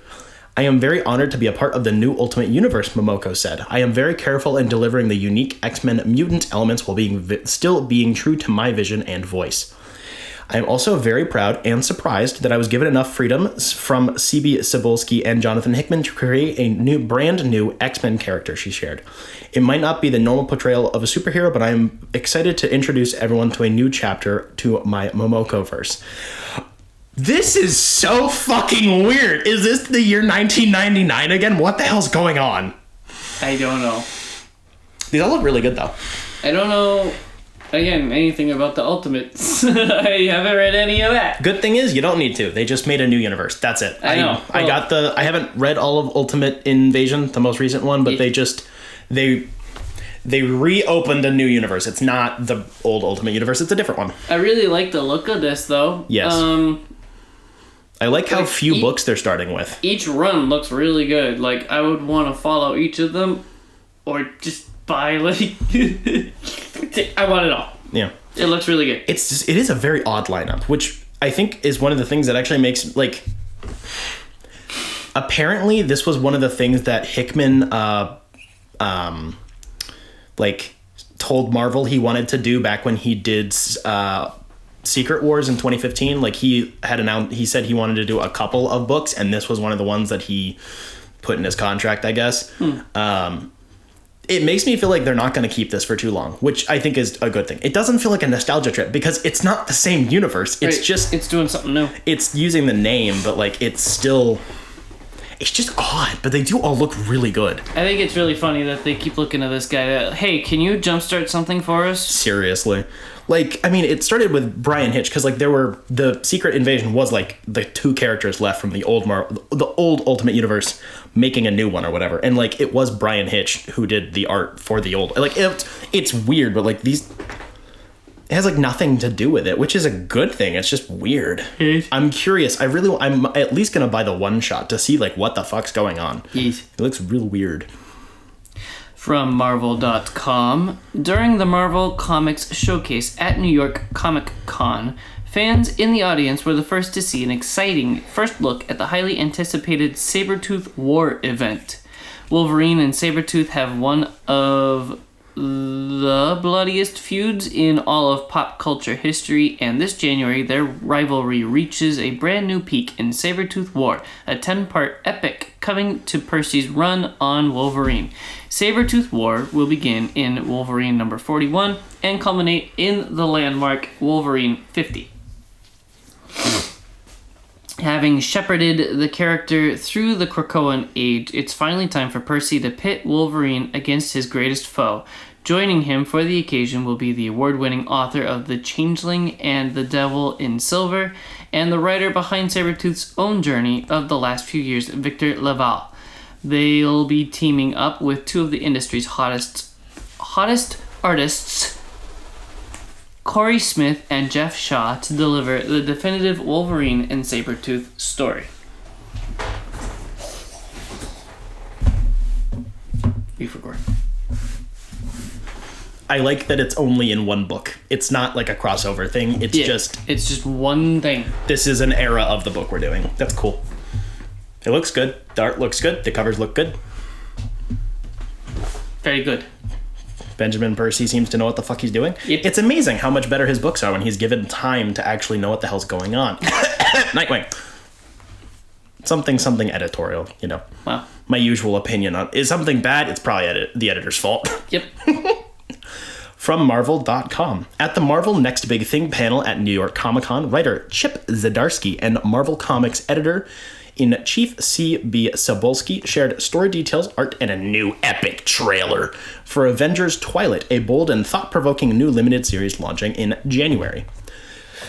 I am very honored to be a part of the new Ultimate Universe, Momoko said. I am very careful in delivering the unique X-Men mutant elements while still being true to my vision and voice. I am also very proud and surprised that I was given enough freedom from CB Cebulski and Jonathan Hickman to create a brand new X-Men character, she shared. It might not be the normal portrayal of a superhero, but I am excited to introduce everyone to a new chapter to my Momoko-verse. This is so fucking weird. Is this the year 1999 again? What the hell's going on? I don't know. These all look really good, though. I don't know, again, anything about the Ultimates. I haven't read any of that. Good thing is, you don't need to. They just made a new universe. That's it. I know. I haven't read all of Ultimate Invasion, the most recent one, but they reopened a new universe. It's not the old Ultimate Universe. It's a different one. I really like the look of this, though. Yes. I like how few books they're starting with. Each run looks really good. Like, I would want to follow each of them, or just buy, like... I want it all. Yeah. It looks really good. It is a very odd lineup, which I think is one of the things that actually makes, like... Apparently, this was one of the things that Hickman, told Marvel he wanted to do back when he did... Secret Wars in 2015, like he said he wanted to do a couple of books, and this was one of the ones that he put in his contract, I guess. It makes me feel like they're not going to keep this for too long, which I think is a good thing. It doesn't feel like a nostalgia trip because it's not the same universe. It's just it's doing something new. It's using the name, but like it's just odd, but they do all look really good. I think it's really funny that they keep looking at this guy. Hey, can you jumpstart something for us? Seriously. Like, I mean, it started with Brian Hitch, because, like, the Secret Invasion was, like, the two characters left from the old Ultimate Universe making a new one or whatever. And, like, it was Brian Hitch who did the art for the old. Like, it's weird, but, like, it has, like, nothing to do with it, which is a good thing. It's just weird. Yes. I'm curious. I'm at least going to buy the one shot to see, like, what the fuck's going on. Yes. It looks real weird. From Marvel.com, during the Marvel Comics Showcase at New York Comic Con, fans in the audience were the first to see an exciting first look at the highly anticipated Sabretooth War event. Wolverine and Sabretooth have one of the bloodiest feuds in all of pop culture history, and this January their rivalry reaches a brand new peak in Sabretooth War, a 10-part epic coming to Percy's run on Wolverine. Sabretooth War will begin in Wolverine number 41 and culminate in the landmark Wolverine 50. Having shepherded the character through the Krakoan age, it's finally time for Percy to pit Wolverine against his greatest foe, Joining him for the occasion will be the award-winning author of The Changeling and The Devil in Silver, and the writer behind Sabretooth's own journey of the last few years, Victor Laval. They'll be teaming up with two of the industry's hottest artists, Corey Smith and Jeff Shaw, to deliver the definitive Wolverine and Sabretooth story. Beef record. I like that it's only in one book. It's not like a crossover thing. It's just one thing. This is an era of the book we're doing. That's cool. It looks good. The art looks good. The covers look good. Very good. Benjamin Percy seems to know what the fuck he's doing. Yep. It's amazing how much better his books are when he's given time to actually know what the hell's going on. Nightwing. Something editorial, you know. Wow. My usual opinion on is something bad, it's probably the editor's fault. Yep. From Marvel.com. At the Marvel Next Big Thing panel at New York Comic Con, writer Chip Zdarsky and Marvel Comics editor-in-chief C.B. Sobolski shared story details, art, and a new epic trailer for Avengers Twilight, a bold and thought-provoking new limited series launching in January.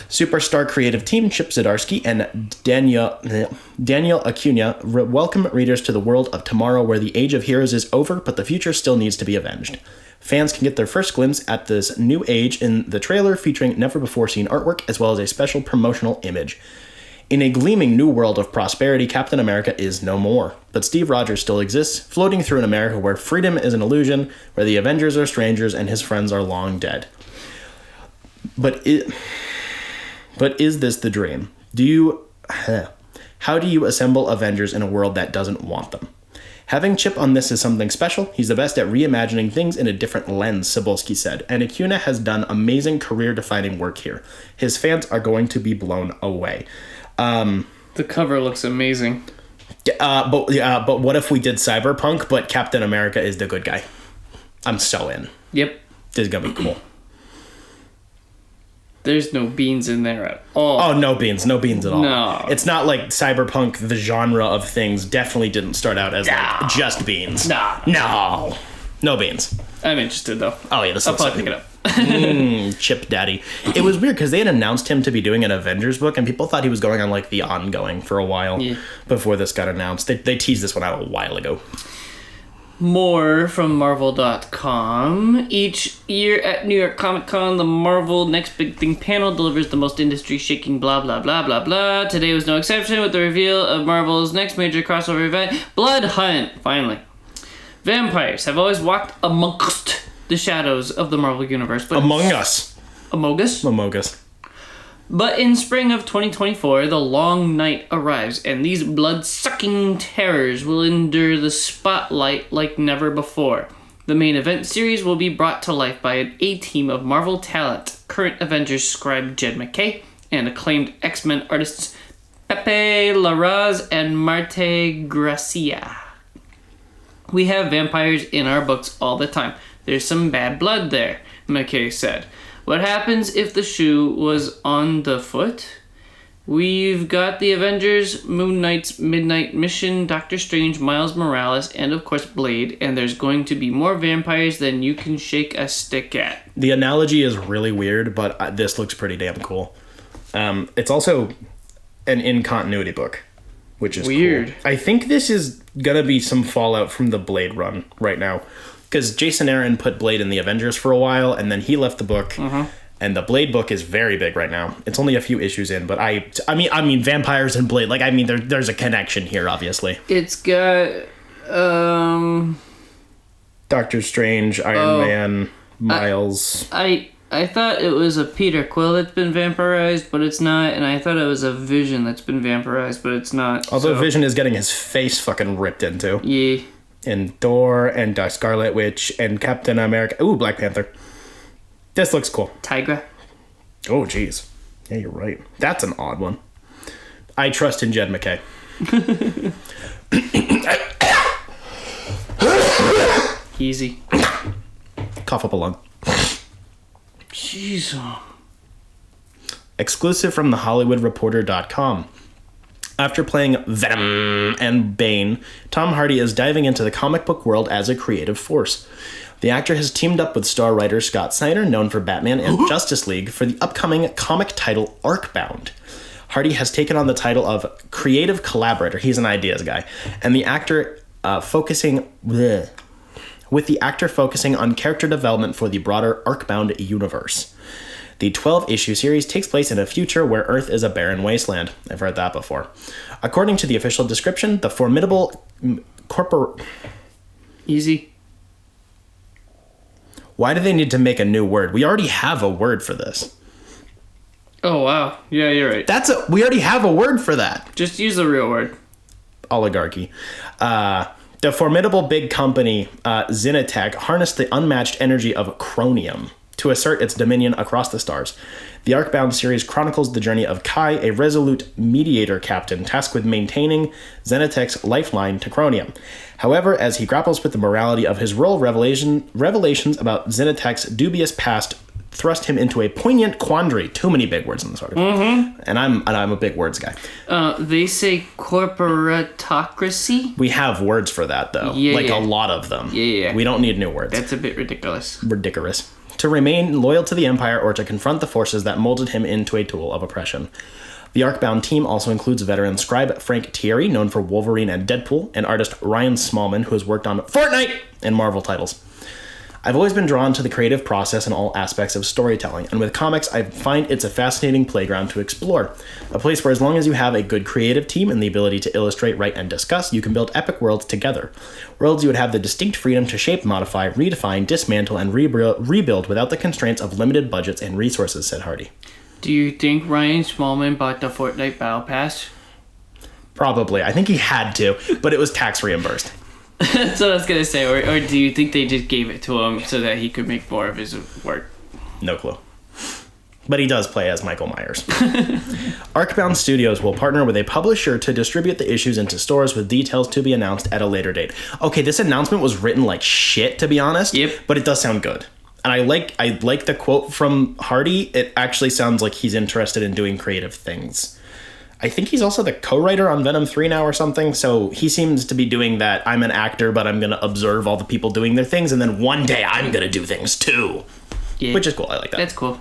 Superstar creative team Chip Zdarsky and Daniel Acuna welcome readers to the world of tomorrow, where the age of heroes is over, but the future still needs to be avenged. Fans can get their first glimpse at this new age in the trailer, featuring never-before-seen artwork, as well as a special promotional image. In a gleaming new world of prosperity, Captain America is no more. But Steve Rogers still exists, floating through an America where freedom is an illusion, where the Avengers are strangers and his friends are long dead. But is this the dream? How do you assemble Avengers in a world that doesn't want them? Having Chip on this is something special. He's the best at reimagining things in a different lens, Sobolski said, and Acuna has done amazing career-defining work here. His fans are going to be blown away. The cover looks amazing. But what if we did Cyberpunk, but Captain America is the good guy? I'm so in. Yep. This is gonna be cool. There's no beans in there at all. Oh, no beans at all. No. It's not like Cyberpunk, the genre of things, definitely didn't start out as like just beans. No beans. I'm interested though. Oh yeah, this I'll looks probably pick it up. Chip Daddy. It was weird because they had announced him to be doing an Avengers book, and people thought he was going on like the ongoing for a while before this got announced. They teased this one out a while ago. More from Marvel.com. Each year at New York Comic Con, the Marvel Next Big Thing panel delivers the most industry-shaking blah blah blah blah blah. Today was no exception with the reveal of Marvel's next major crossover event, Blood Hunt. Finally. Vampires have always walked amongst the shadows of the Marvel Universe. But Among Us. But in spring of 2024, the long night arrives, and these blood-sucking terrors will endure the spotlight like never before. The main event series will be brought to life by an A-team of Marvel talent, current Avengers scribe Jed MacKay, and acclaimed X-Men artists Pepe Larraz and Marte Gracia. We have vampires in our books all the time. There's some bad blood there, MacKay said. What happens if the shoe was on the foot? We've got the Avengers, Moon Knight's Midnight Mission, Doctor Strange, Miles Morales, and of course Blade, and there's going to be more vampires than you can shake a stick at. The analogy is really weird, but this looks pretty damn cool. It's also an in-continuity book, which is weird. Cool. I think this is gonna be some fallout from the Blade run right now. Because Jason Aaron put Blade in the Avengers for a while, and then he left the book. And the Blade book is very big right now. It's only a few issues in, but I mean, vampires and Blade. Like, I mean, there's a connection here, obviously. It's got Doctor Strange, Iron Man, Miles. I thought it was a Peter Quill that's been vampirized, but it's not. And I thought it was a Vision that's been vampirized, but it's not. Although Vision is getting his face fucking ripped into. Yeah. And Thor, and Scarlet Witch, and Captain America. Ooh, Black Panther. This looks cool. Tigra. Oh, jeez. Yeah, you're right. That's an odd one. I trust in Jed MacKay. Easy. Cough up a lung. Jeez. Exclusive from thehollywoodreporter.com. After playing Venom and Bane, Tom Hardy is diving into the comic book world as a creative force. The actor has teamed up with star writer Scott Snyder, known for Batman and Justice League, for the upcoming comic title Arcbound. Hardy has taken on the title of creative collaborator. He's an ideas guy. And the actor focusing on character development for the broader Arcbound universe. The 12-issue series takes place in a future where Earth is a barren wasteland. I've heard that before. According to the official description, the formidable Easy. Why do they need to make a new word? We already have a word for this. Oh, wow. Yeah, you're right. We already have a word for that. Just use the real word. Oligarchy. The formidable big company, Zinatech, harnessed the unmatched energy of chromium to assert its dominion across the stars. The Arcbound series chronicles the journey of Kai, a resolute mediator captain tasked with maintaining Zenitech's lifeline to chromium. However, as he grapples with the morality of his role, revelations about Zenitech's dubious past thrust him into a poignant quandary. Too many big words in this article. Mm-hmm. And I'm a big words guy. They say corporatocracy. We have words for that, though. A lot of them. Yeah. We don't need new words. That's a bit ridiculous. Ridiculous. To remain loyal to the Empire or to confront the forces that molded him into a tool of oppression. The Arcbound team also includes veteran scribe Frank Thierry, known for Wolverine and Deadpool, and artist Ryan Smallman, who has worked on Fortnite and Marvel titles. I've always been drawn to the creative process in all aspects of storytelling, and with comics, I find it's a fascinating playground to explore. A place where as long as you have a good creative team and the ability to illustrate, write, and discuss, you can build epic worlds together. Worlds you would have the distinct freedom to shape, modify, redefine, dismantle, and rebuild without the constraints of limited budgets and resources, said Hardy. Do you think Ryan Smallman bought the Fortnite Battle Pass? Probably. I think he had to, but it was tax reimbursed. That's what I was going to say. Or do you think they just gave it to him so that he could make more of his work? No clue. But he does play as Michael Myers. Arcbound Studios will partner with a publisher to distribute the issues into stores with details to be announced at a later date. Okay, this announcement was written like shit, to be honest. Yep. But it does sound good. And I like the quote from Hardy. It actually sounds like he's interested in doing creative things. I think he's also the co-writer on Venom 3 now or something, so he seems to be doing that. I'm an actor, but I'm going to observe all the people doing their things, and then one day I'm going to do things too. Yeah. Which is cool. I like that. That's cool.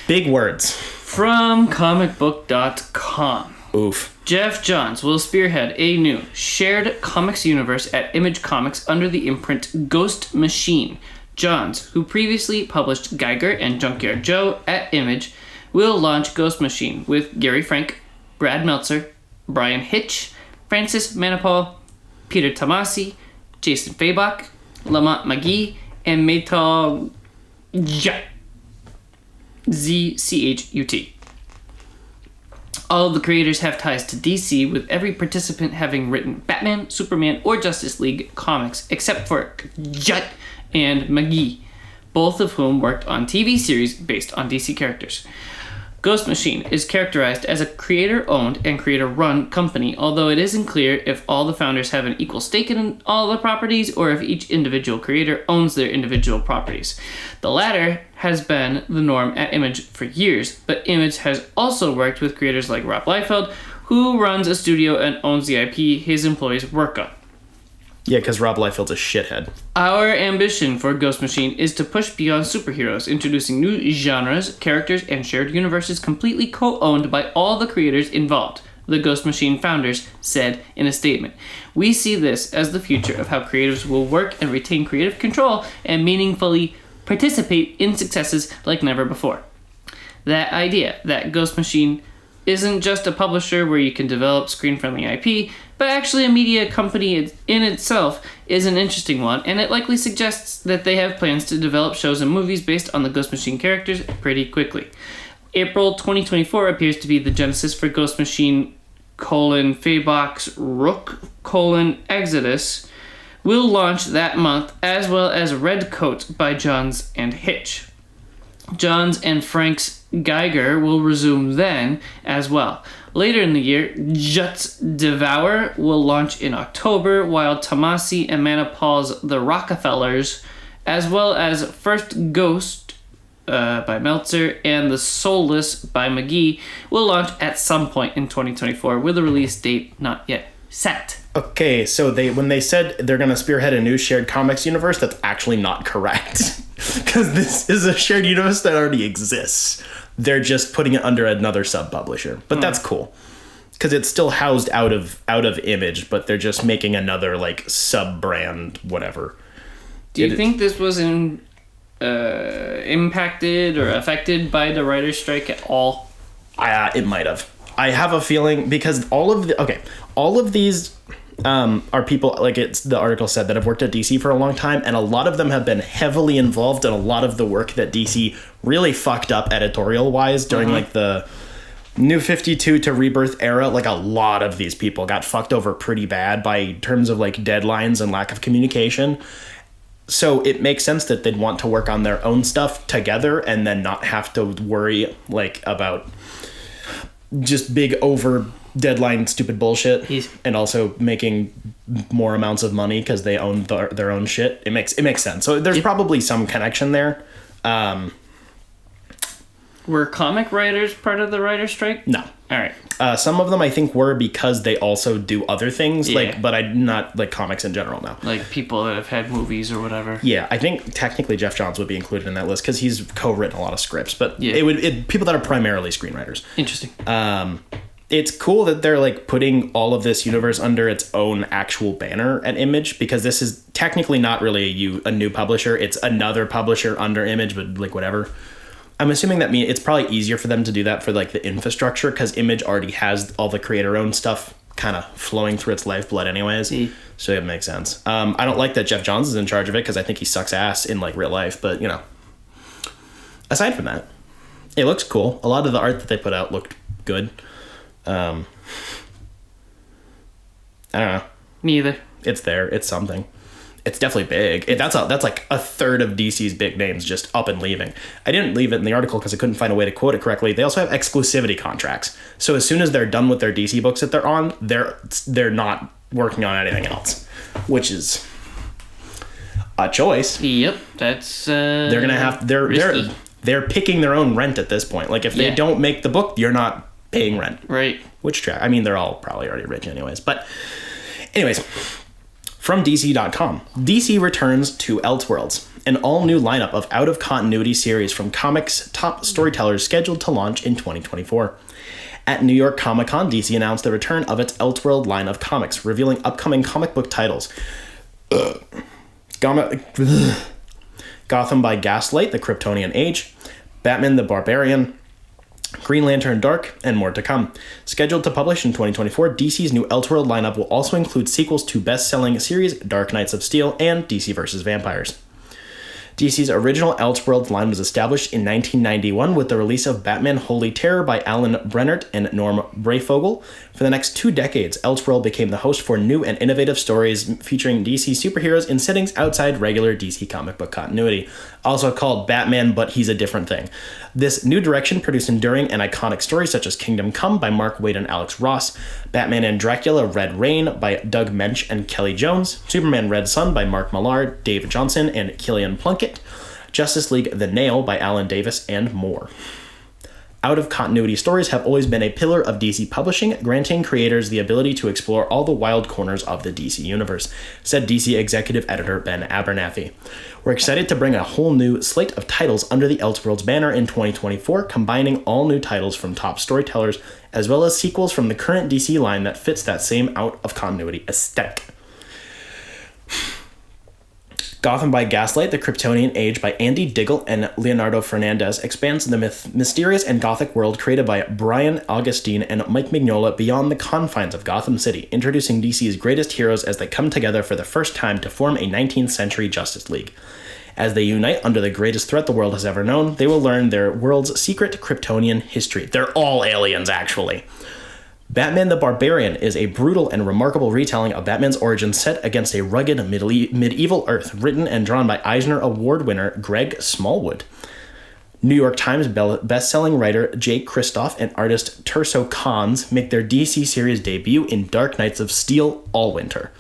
Big words. From comicbook.com. Oof. Jeff Johns will spearhead a new shared comics universe at Image Comics under the imprint Ghost Machine. Johns, who previously published Geiger and Junkyard Joe at Image, will launch Ghost Machine with Gary Frank, Brad Meltzer, Brian Hitch, Francis Manipal, Peter Tomasi, Jason Fabok, Lamont McGee, and Metal ZCHUT. All of the creators have ties to DC, with every participant having written Batman, Superman, or Justice League comics, except for Jut and McGee, both of whom worked on TV series based on DC characters. Ghost Machine is characterized as a creator-owned and creator-run company, although it isn't clear if all the founders have an equal stake in all the properties or if each individual creator owns their individual properties. The latter has been the norm at Image for years, but Image has also worked with creators like Rob Liefeld, who runs a studio and owns the IP his employees work on. Yeah, because Rob Liefeld's a shithead. Our ambition for Ghost Machine is to push beyond superheroes, introducing new genres, characters, and shared universes completely co-owned by all the creators involved, the Ghost Machine founders said in a statement. We see this as the future of how creatives will work and retain creative control and meaningfully participate in successes like never before. That idea that Ghost Machine isn't just a publisher where you can develop screen-friendly IP, but actually a media company in itself is an interesting one, and it likely suggests that they have plans to develop shows and movies based on the Ghost Machine characters pretty quickly. April 2024 appears to be the genesis for Ghost Machine : Fabok's Rook : Exodus will launch that month, as well as Red Coat by Johns and Hitch. Johns and Frank's Geiger will resume then as well. Later in the year, Jut's Devour will launch in October, while Tomasi and Manipal's The Rockefellers, as well as First Ghost by Meltzer and The Soulless by McGee will launch at some point in 2024 with a release date not yet set. Okay, so when they said they're going to spearhead a new shared comics universe, that's actually not correct. Because this is a shared universe that already exists. They're just putting it under another sub-publisher. But that's cool. Because it's still housed out of Image, but they're just making another, like, sub-brand, whatever. Do you think this was impacted or affected by the writer's strike at all? It might have. I have a feeling, because all of these are people, like the article said, that have worked at DC for a long time, and a lot of them have been heavily involved in a lot of the work that DC really fucked up editorial-wise during, like, the New 52 to Rebirth era. Like, a lot of these people got fucked over pretty bad by terms of, like, deadlines and lack of communication. So it makes sense that they'd want to work on their own stuff together and then not have to worry, like, about just big over deadline stupid bullshit. And also making more amounts of money because they own their own shit. It makes sense. So there's probably some connection there. Were comic writers part of the writer's strike? No. All right. Some of them I think were because they also do other things, but I not like comics in general now. Like people that have had movies or whatever. Yeah, I think technically Jeff Johns would be included in that list because he's co-written a lot of scripts, but people that are primarily screenwriters. Interesting. It's cool that they're like putting all of this universe under its own actual banner at Image, because this is technically not really a new publisher. It's another publisher under Image, but like whatever. I'm assuming that it's probably easier for them to do that for like the infrastructure, because Image already has all the creator-owned stuff kind of flowing through its lifeblood anyways. So it makes sense. I don't like that Jeff Johns is in charge of it because I think he sucks ass in like real life, but you know. Aside from that, it looks cool. A lot of the art that they put out looked good. I don't know. Me either. It's there. It's something. It's definitely big. That's like a third of DC's big names just up and leaving. I didn't leave it in the article because I couldn't find a way to quote it correctly. They also have exclusivity contracts. So as soon as they're done with their DC books that they're on, they're not working on anything else, which is a choice. Yep, that's they're gonna have they're picking their own rent at this point. Like if they don't make the book, you're not paying rent. Right. I mean, they're all probably already rich anyways. But anyways. From DC.com, DC returns to Elseworlds, an all-new lineup of out-of-continuity series from comics' top storytellers scheduled to launch in 2024. At New York Comic Con, DC announced the return of its Elseworld line of comics, revealing upcoming comic book titles. Gotham by Gaslight, The Kryptonian Age, Batman the Barbarian, Green Lantern Dark, and more to come. Scheduled to publish in 2024, DC's new Elseworld lineup will also include sequels to best-selling series Dark Knights of Steel and DC vs. Vampires. DC's original Elseworlds line was established in 1991 with the release of Batman Holy Terror by Alan Brennert and Norm Breyfogle. For the next 2 decades, Elseworld became the host for new and innovative stories featuring DC superheroes in settings outside regular DC comic book continuity. Also called Batman, but He's a Different Thing. This new direction produced enduring and iconic stories such as Kingdom Come by Mark Waid and Alex Ross, Batman and Dracula Red Reign by Doug Mensch and Kelly Jones, Superman Red Sun by Mark Millar, Dave Johnson, and Killian Plunkett, Justice League The Nail by Alan Davis, and more. Out-of-continuity stories have always been a pillar of DC publishing, granting creators the ability to explore all the wild corners of the DC universe, said DC executive editor Ben Abernathy. We're excited to bring a whole new slate of titles under the Elseworlds banner in 2024, combining all new titles from top storytellers, as well as sequels from the current DC line that fits that same out-of-continuity aesthetic. Gotham by Gaslight, The Kryptonian Age by Andy Diggle and Leonardo Fernandez expands the mysterious and gothic world created by Brian Augustine and Mike Mignola beyond the confines of Gotham City, introducing DC's greatest heroes as they come together for the first time to form a 19th century Justice League. As they unite under the greatest threat the world has ever known, they will learn their world's secret Kryptonian history. They're all aliens, actually. Batman the Barbarian is a brutal and remarkable retelling of Batman's origins set against a rugged medieval Earth, written and drawn by Eisner Award winner Greg Smallwood. New York Times best-selling writer Jake Kristoff and artist Terso Khans make their DC series debut in Dark Knights of Steel all winter.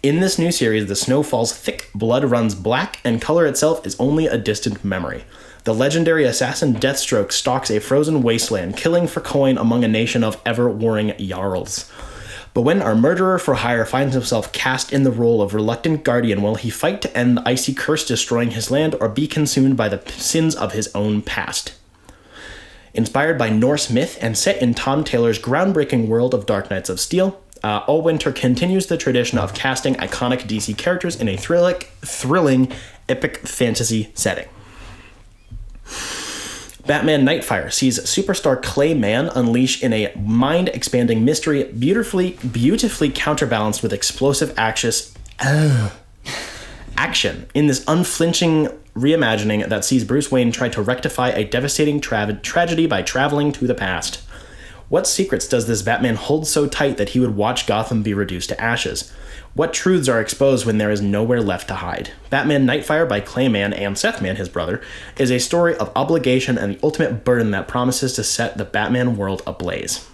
In this new series, the snow falls thick, blood runs black, and color itself is only a distant memory. The legendary assassin Deathstroke stalks a frozen wasteland, killing for coin among a nation of ever-warring Jarls. But when our murderer for hire finds himself cast in the role of reluctant guardian, will he fight to end the icy curse destroying his land or be consumed by the sins of his own past? Inspired by Norse myth and set in Tom Taylor's groundbreaking world of Dark Knights of Steel, Allwinter continues the tradition of casting iconic DC characters in a thrilling, epic fantasy setting. Batman Nightfire sees superstar Clayman unleash in a mind-expanding mystery beautifully counterbalanced with explosive action in this unflinching reimagining that sees Bruce Wayne try to rectify a devastating tragedy by traveling to the past. What secrets does this Batman hold so tight that he would watch Gotham be reduced to ashes? What truths are exposed when there is nowhere left to hide? Batman Nightfire by Clayman and Sethman, his brother, is a story of obligation and the ultimate burden that promises to set the Batman world ablaze.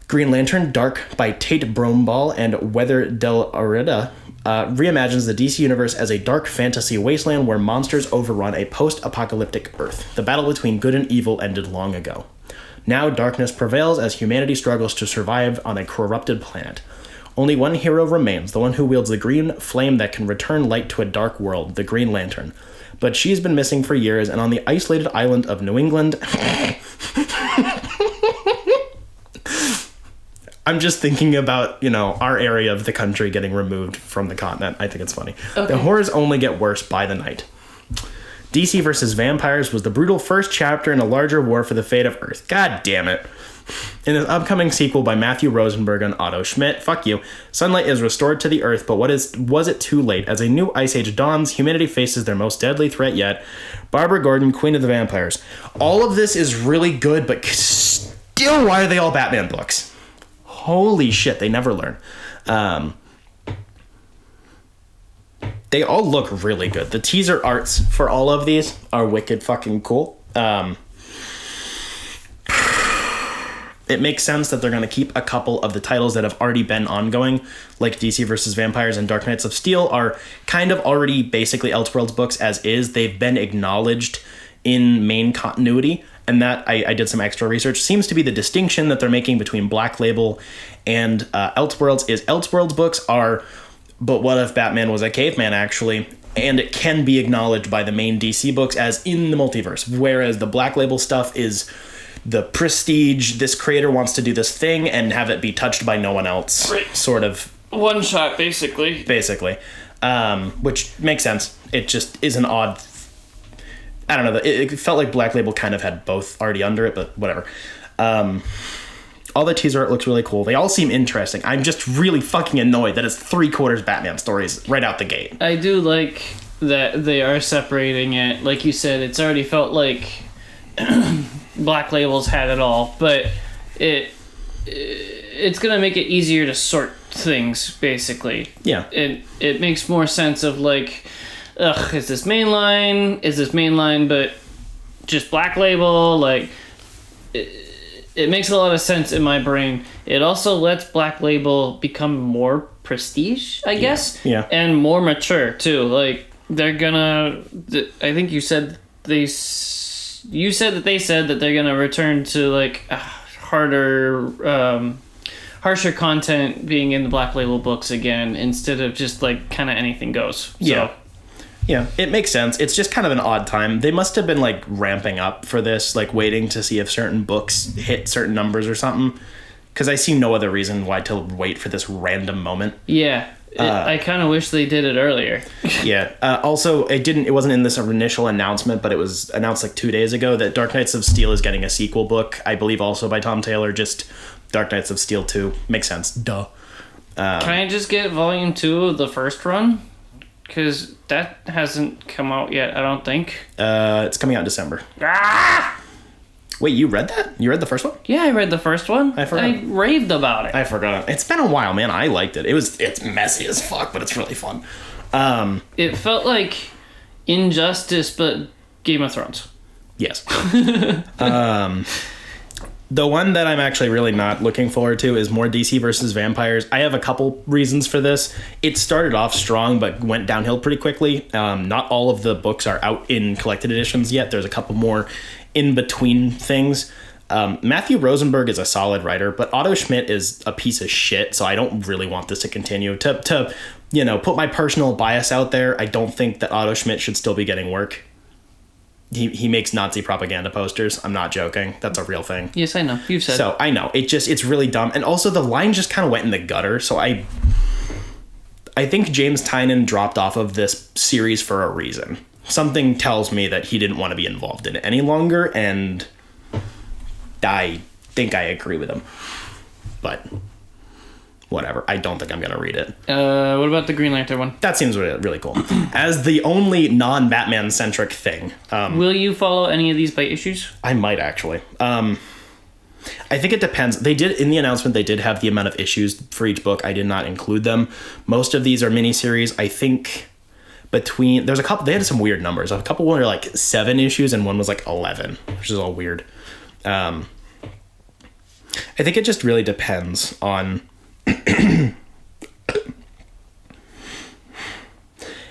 Green Lantern Dark by Tate Bromball and Weather Del Arida reimagines the DC universe as a dark fantasy wasteland where monsters overrun a post-apocalyptic Earth. The battle between good and evil ended long ago. Now darkness prevails as humanity struggles to survive on a corrupted planet. Only one hero remains, the one who wields the green flame that can return light to a dark world, the Green Lantern. But she's been missing for years, and on the isolated island of New England... I'm just thinking about, our area of the country getting removed from the continent. I think it's funny. Okay. The horrors only get worse by the night. DC vs. Vampires was the brutal first chapter in a larger war for the fate of Earth. God damn it. In the upcoming sequel by Matthew Rosenberg and Otto Schmidt, fuck you, sunlight is restored to the Earth, but was it too late? As a new ice age dawns, humanity faces their most deadly threat yet, Barbara Gordon, Queen of the Vampires. All of this is really good, but still, why are they all Batman books? Holy shit, they never learn. They all look really good. The teaser arts for all of these are wicked fucking cool. It makes sense that they're going to keep a couple of the titles that have already been ongoing, like DC vs. Vampires and Dark Knights of Steel are kind of already basically Elseworlds books as is. They've been acknowledged in main continuity, and that, I did some extra research, seems to be the distinction that they're making between Black Label and Elseworlds is Elseworlds books are, but what if Batman was a caveman actually? And it can be acknowledged by the main DC books as in the multiverse, whereas the Black Label stuff is the prestige, this creator wants to do this thing and have it be touched by no one else. Right. Sort of. One shot, basically. Basically. Which makes sense. It just is an odd... I don't know. It felt like Black Label kind of had both already under it, but whatever. All the teaser art looks really cool. They all seem interesting. I'm just really fucking annoyed that it's 3/4 Batman stories right out the gate. I do like that they are separating it. Like you said, it's already felt like Black Label's had it all, but it's gonna make it easier to sort things, basically. Yeah. It makes more sense of like, is this mainline? Is this mainline but just Black Label? Like, it makes a lot of sense in my brain. It also lets Black Label become more prestige, I guess. Yeah. And more mature, too. Like, they're gonna... I think you said they said that they're gonna return to, like, harsher content being in the Black Label books again, instead of just, like, kind of anything goes. So. Yeah. Yeah, it makes sense. It's just kind of an odd time. They must have been, like, ramping up for this, like, waiting to see if certain books hit certain numbers or something. Because I see no other reason why to wait for this random moment. Yeah, I kind of wish they did it earlier. Yeah. Also, it wasn't in this initial announcement, but it was announced, like, 2 days ago that Dark Knights of Steel is getting a sequel book. I believe also by Tom Taylor, just Dark Knights of Steel 2. Makes sense. Duh. Can I just get volume 2 of the first run? Because that hasn't come out yet, I don't think. It's coming out in December. Ah! Wait, you read that? You read the first one? Yeah, I read the first one. I forgot. I raved about it. I forgot. It's been a while, man. I liked it. It's messy as fuck, but it's really fun. It felt like Injustice, but Game of Thrones. Yes. The one that I'm actually really not looking forward to is more DC versus Vampires. I have a couple reasons for this. It started off strong, but went downhill pretty quickly. Not all of the books are out in collected editions yet. There's a couple more in between things. Matthew Rosenberg is a solid writer, but Otto Schmidt is a piece of shit, so I don't really want this to continue. To put my personal bias out there, I don't think that Otto Schmidt should still be getting work. He makes Nazi propaganda posters. I'm not joking. That's a real thing. Yes, I know. You've said. So I know it's really dumb, and also the line just kind of went in the gutter. So I think James Tynion dropped off of this series for a reason. Something tells me that he didn't want to be involved in it any longer, and I think I agree with him. But whatever. I don't think I'm going to read it. What about the Green Lantern one? That seems really, really cool. As the only non-Batman-centric thing. Will you follow any of these by issues? I might, actually. I think it depends. They did, in the announcement, they did have the amount of issues for each book. I did not include them. Most of these are miniseries. I think there's a couple, they had some weird numbers. A couple were like 7 issues and one was like 11, which is all weird. I think it just really depends on...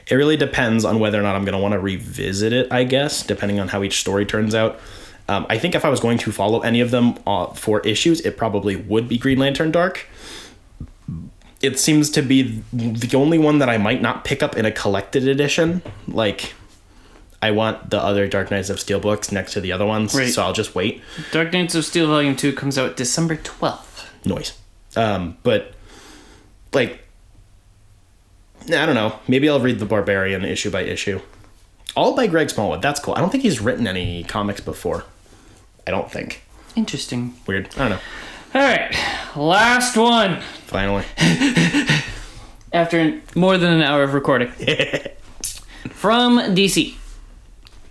It really depends on whether or not I'm going to want to revisit it, I guess, depending on how each story turns out. I think if I was going to follow any of them for issues, it probably would be Green Lantern Dark. It seems to be the only one that I might not pick up in a collected edition. Like, I want the other Dark Knights of Steel books next to the other ones, right. So I'll just wait. Dark Knights of Steel Volume 2 comes out December 12th. Noise. But, like, I don't know. Maybe I'll read The Barbarian issue by issue. All by Greg Smallwood. That's cool. I don't think he's written any comics before. I don't think. Interesting. Weird. I don't know. All right. Last one. Finally. After more than an hour of recording. From DC.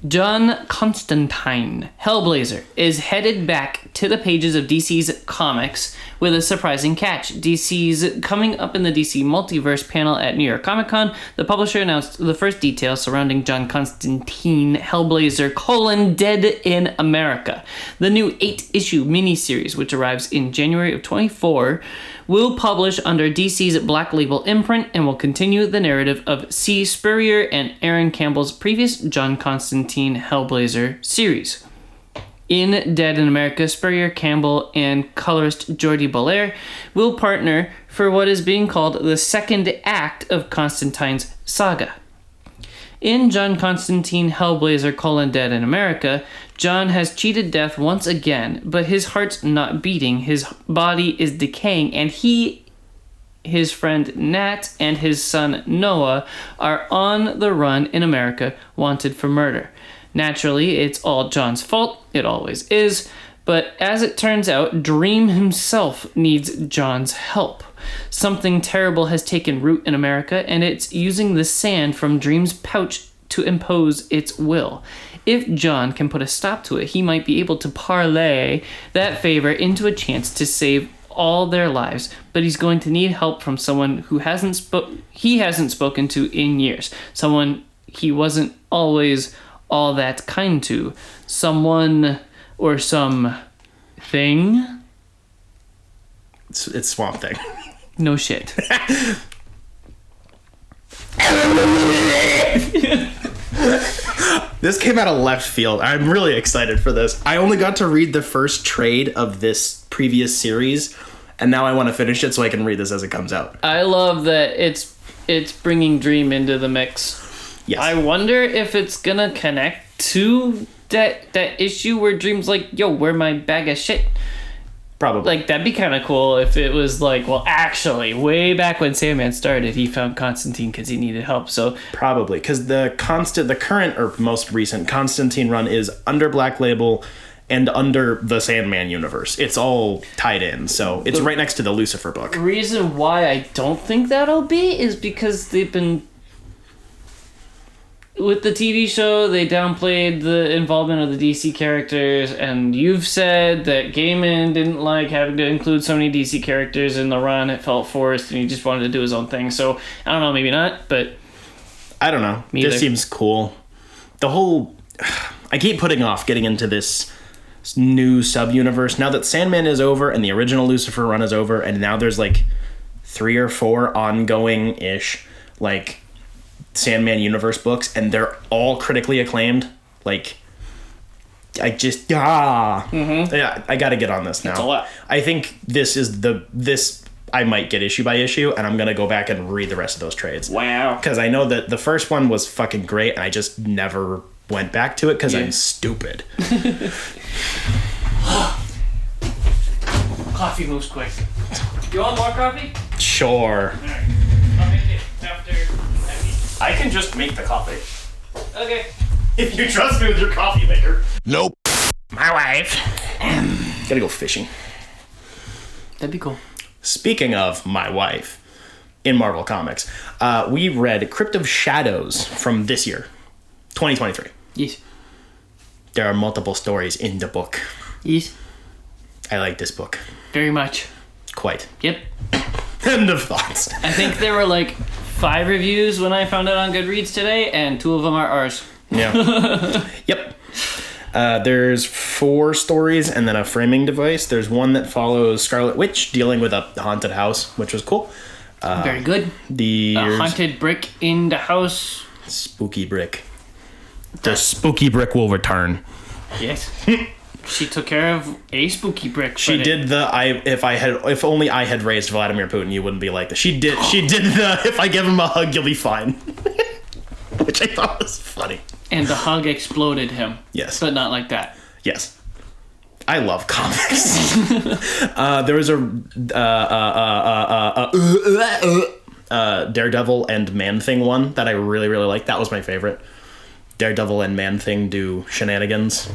John Constantine, Hellblazer, is headed back to the pages of DC's comics with a surprising catch. DC's coming up in the DC Multiverse panel at New York Comic Con. The publisher announced the first details surrounding John Constantine, Hellblazer, Collin, Dead in America. The new 8-issue miniseries, which arrives in January of 24, will publish under DC's Black Label imprint and will continue the narrative of C. Spurrier and Aaron Campbell's previous John Constantine Hellblazer series. In Dead in America, Spurrier, Campbell, and colorist Jordi Belair will partner for what is being called the second act of Constantine's saga. In John Constantine Hellblazer: Dead in America, John has cheated death once again, but his heart's not beating, his body is decaying, and he, his friend Nat, and his son Noah are on the run in America, wanted for murder. Naturally, it's all John's fault, it always is, but as it turns out, Dream himself needs John's help. Something terrible has taken root in America, and it's using the sand from Dream's pouch to impose its will. If John can put a stop to it, he might be able to parlay that favor into a chance to save all their lives, but he's going to need help from someone who he hasn't spoken to in years, someone he wasn't always all that kind to, someone or something. It's Swamp Thing. No shit. This came out of left field. I'm really excited for this. I only got to read the first trade of this previous series, and now I want to finish it so I can read this as it comes out. I love that it's bringing Dream into the mix. Yes. I wonder if it's gonna connect to that issue where Dream's like, yo, where my bag of shit? Probably. Like, that'd be kind of cool if it was like, well, actually, way back when Sandman started, he found Constantine because he needed help, so... Probably, because the current, or most recent, Constantine run is under Black Label and under the Sandman universe. It's all tied in, so it's right next to the Lucifer book. The reason why I don't think that'll be is because they've been... With the TV show, they downplayed the involvement of the DC characters, and you've said that Gaiman didn't like having to include so many DC characters in the run. It felt forced, and he just wanted to do his own thing. So, I don't know, maybe not, but... I don't know. This seems cool. The whole... I keep putting off getting into this new sub-universe. Now that Sandman is over and the original Lucifer run is over, and now there's like 3 or 4 ongoing-ish like Sandman universe books, and they're all critically acclaimed. Like, I just yeah, I gotta get on this now. It's a lot. I think this I might get issue by issue, and I'm gonna go back and read the rest of those trades. Wow. Because I know that the first one was fucking great, and I just never went back to it because I'm stupid. Coffee moves quick. You want more coffee? Sure. Alright. I'll make it after I can just make the coffee. Okay. If you trust me with your coffee maker. Nope. My wife. Gotta go fishing. That'd be cool. Speaking of my wife, in Marvel Comics, we read Crypt of Shadows from this year, 2023. Yes. There are multiple stories in the book. Yes. I like this book. Very much. Quite. Yep. End of thoughts. I think there were like 5 reviews when I found it on Goodreads today, and 2 of them are ours. Yeah. Yep. There's 4 stories and then a framing device. There's one that follows Scarlet Witch dealing with a haunted house, which was cool. Very good. The A haunted brick in the house. spooky brick. The spooky brick will return. Yes. She took care of a spooky brick. She did the if only I had raised Vladimir Putin, you wouldn't be like this. She did the if I give him a hug, you'll be fine. Which I thought was funny. And the hug exploded him. Yes. But not like that. Yes. I love comics. There was a Daredevil and Man-Thing one that I really, really liked. That was my favorite. Daredevil and Man-Thing do shenanigans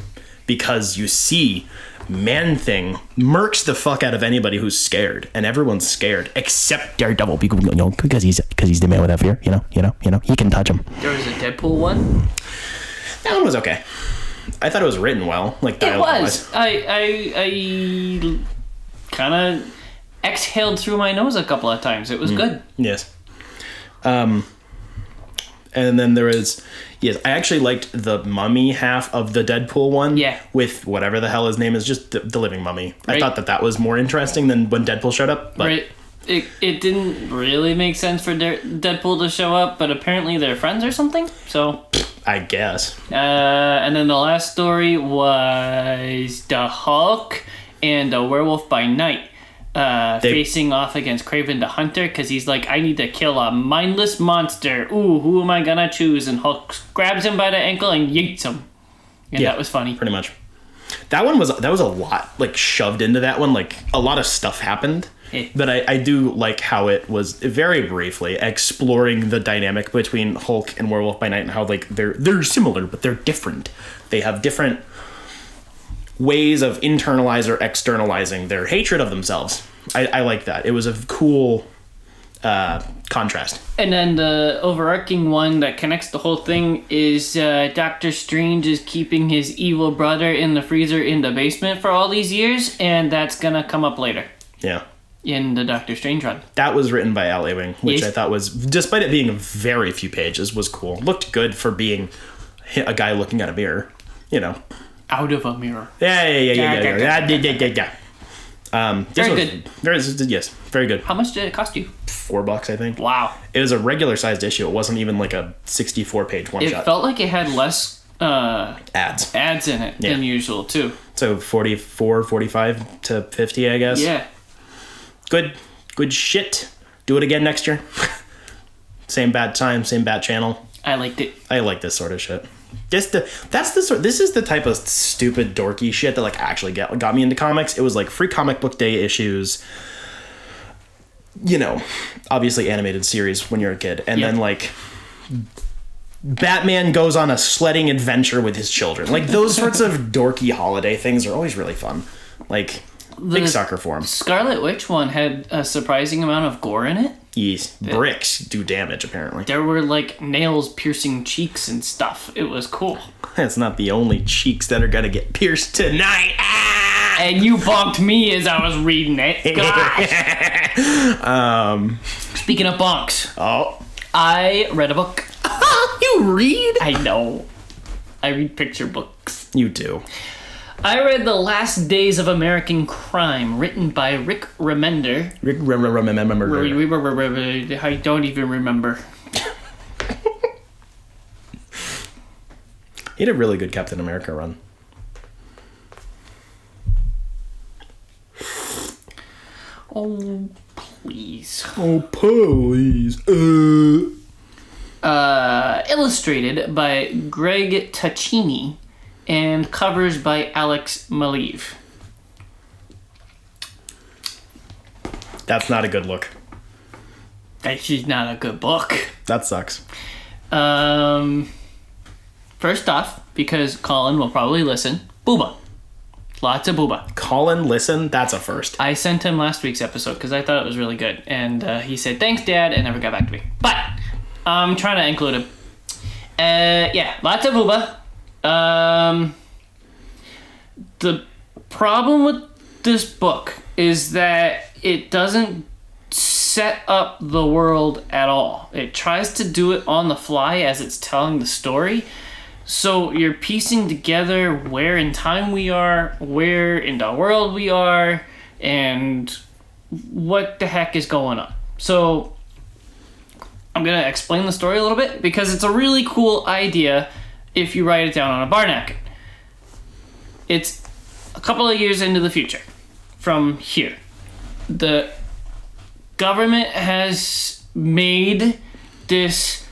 because you see Man-Thing murks the fuck out of anybody who's scared, and everyone's scared except Daredevil because he's the man without fear. You know, he can touch him. There was a Deadpool one. That one was okay. I thought it was written well, like It dialogue was. I kind of exhaled through my nose a couple of times. It was good. Yes. And then there is, yes, I actually liked the mummy half of the Deadpool one. Yeah. With whatever the hell his name is, just the living mummy. Right. I thought that was more interesting than when Deadpool showed up. But Right. It didn't really make sense for Deadpool to show up, but apparently they're friends or something. So. I guess. And then the last story was the Hulk and the Werewolf by Night facing off against Kraven the Hunter because he's like, I need to kill a mindless monster. Ooh, who am I gonna choose? And Hulk grabs him by the ankle and yeets him. And that was funny. Pretty much. That was a lot like shoved into that one. Like a lot of stuff happened. But I do like how it was very briefly exploring the dynamic between Hulk and Werewolf by Night and how like they're similar but they're different. They have different ways of internalize or externalizing their hatred of themselves. I like that. It was a cool contrast. And then the overarching one that connects the whole thing is Doctor Strange is keeping his evil brother in the freezer in the basement for all these years, and that's gonna come up later. Yeah. In the Doctor Strange run. That was written by Al Ewing, which Yes. I thought was, despite it being very few pages, was cool. Looked good for being a guy looking at a mirror, you know. Out of a mirror. Yeah. Very good. Yes, very good. How much did it cost you? $4, I think. Wow. It was a regular sized issue. It wasn't even like a 64-page one It shot. felt like it had less Ads. in it than usual, too. So 44, 45 to 50, I guess. Yeah. Good shit. Do it again next year. Same bad time, same bad channel. I liked it. I like this sort of shit. This is the type of stupid dorky shit that like actually got me into comics. It was like free comic book day issues. You know, obviously animated series when you're a kid, and then like Batman goes on a sledding adventure with his children. Like those sorts of dorky holiday things are always really fun. Like big sucker for them. Scarlet Witch one had a surprising amount of gore in it. Yes, bricks do damage apparently. There were like nails piercing cheeks and stuff. It was cool. That's not the only cheeks that are gonna get pierced tonight. Ah! And you bonked me as I was reading it. Gosh. Speaking of bonks. Oh. I read a book. You read? I know. I read picture books. You do. I read The Last Days of American Crime, written by Rick Remender. I don't even remember. He had a really good Captain America run. Oh, please. Oh, please. Illustrated by Greg Taccini and covers by Alex Maleev. That's not a good look. Actually, not a good book. That sucks. First off, because Collin will probably listen, booba. Lots of booba. Collin, listen, that's a first. I sent him last week's episode because I thought it was really good. And he said, thanks, Dad, and never got back to me. But I'm trying to include him. Yeah, lots of booba. The problem with this book is that it doesn't set up the world at all. It tries to do it on the fly as it's telling the story. So you're piecing together where in time we are, where in the world we are, and what the heck is going on. So I'm going to explain the story a little bit because it's a really cool idea if you write it down on a bar napkin. It's a couple of years into the future from here. The government has made this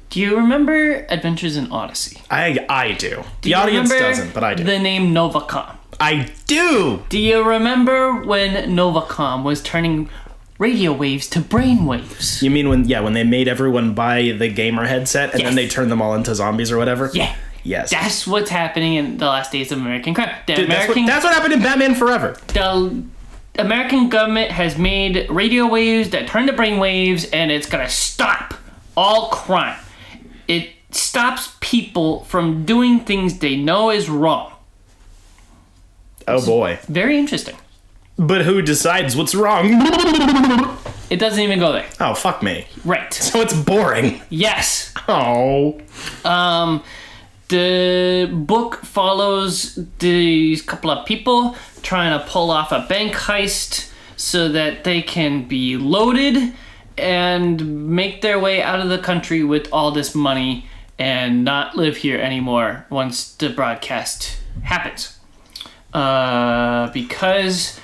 Do you remember Adventures in Odyssey? I do. The audience doesn't, but I do. The name Novacom. I do! Do you remember when Novacom was turning radio waves to brain waves? You mean when they made everyone buy the gamer headset and Yes. then they turned them all into zombies or whatever? Yeah. Yes. That's what's happening in The Last Days of American Crime. Dude, that's what happened in Batman Forever. The American government has made radio waves that turn to brain waves, and it's gonna stop all crime. It stops people from doing things they know is wrong. Oh boy. Very interesting. But who decides what's wrong? It doesn't even go there. Oh, fuck me. Right. So it's boring. Yes. Oh. The book follows these couple of people trying to pull off a bank heist so that they can be loaded and make their way out of the country with all this money and not live here anymore once the broadcast happens. Because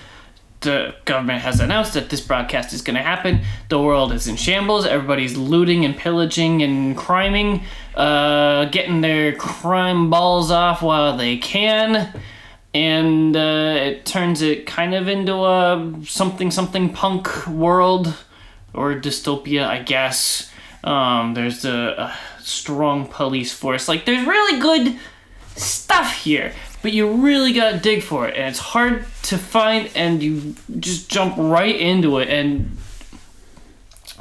the government has announced that this broadcast is going to happen, the world is in shambles, everybody's looting and pillaging and criming, getting their crime balls off while they can, and it turns it kind of into a something punk world, or dystopia, I guess. There's a strong police force. Like, there's really good stuff here, but you really gotta dig for it, and it's hard to find, and you just jump right into it, and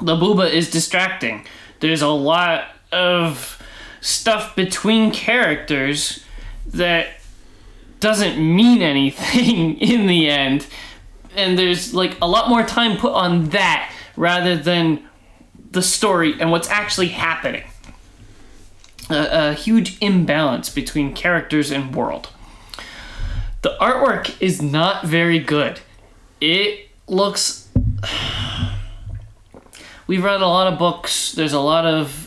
the booba is distracting. There's a lot of stuff between characters that doesn't mean anything in the end, and there's like a lot more time put on that rather than the story and what's actually happening. A huge imbalance between characters and world. The artwork is not very good. It looks... We've read a lot of books. There's a lot of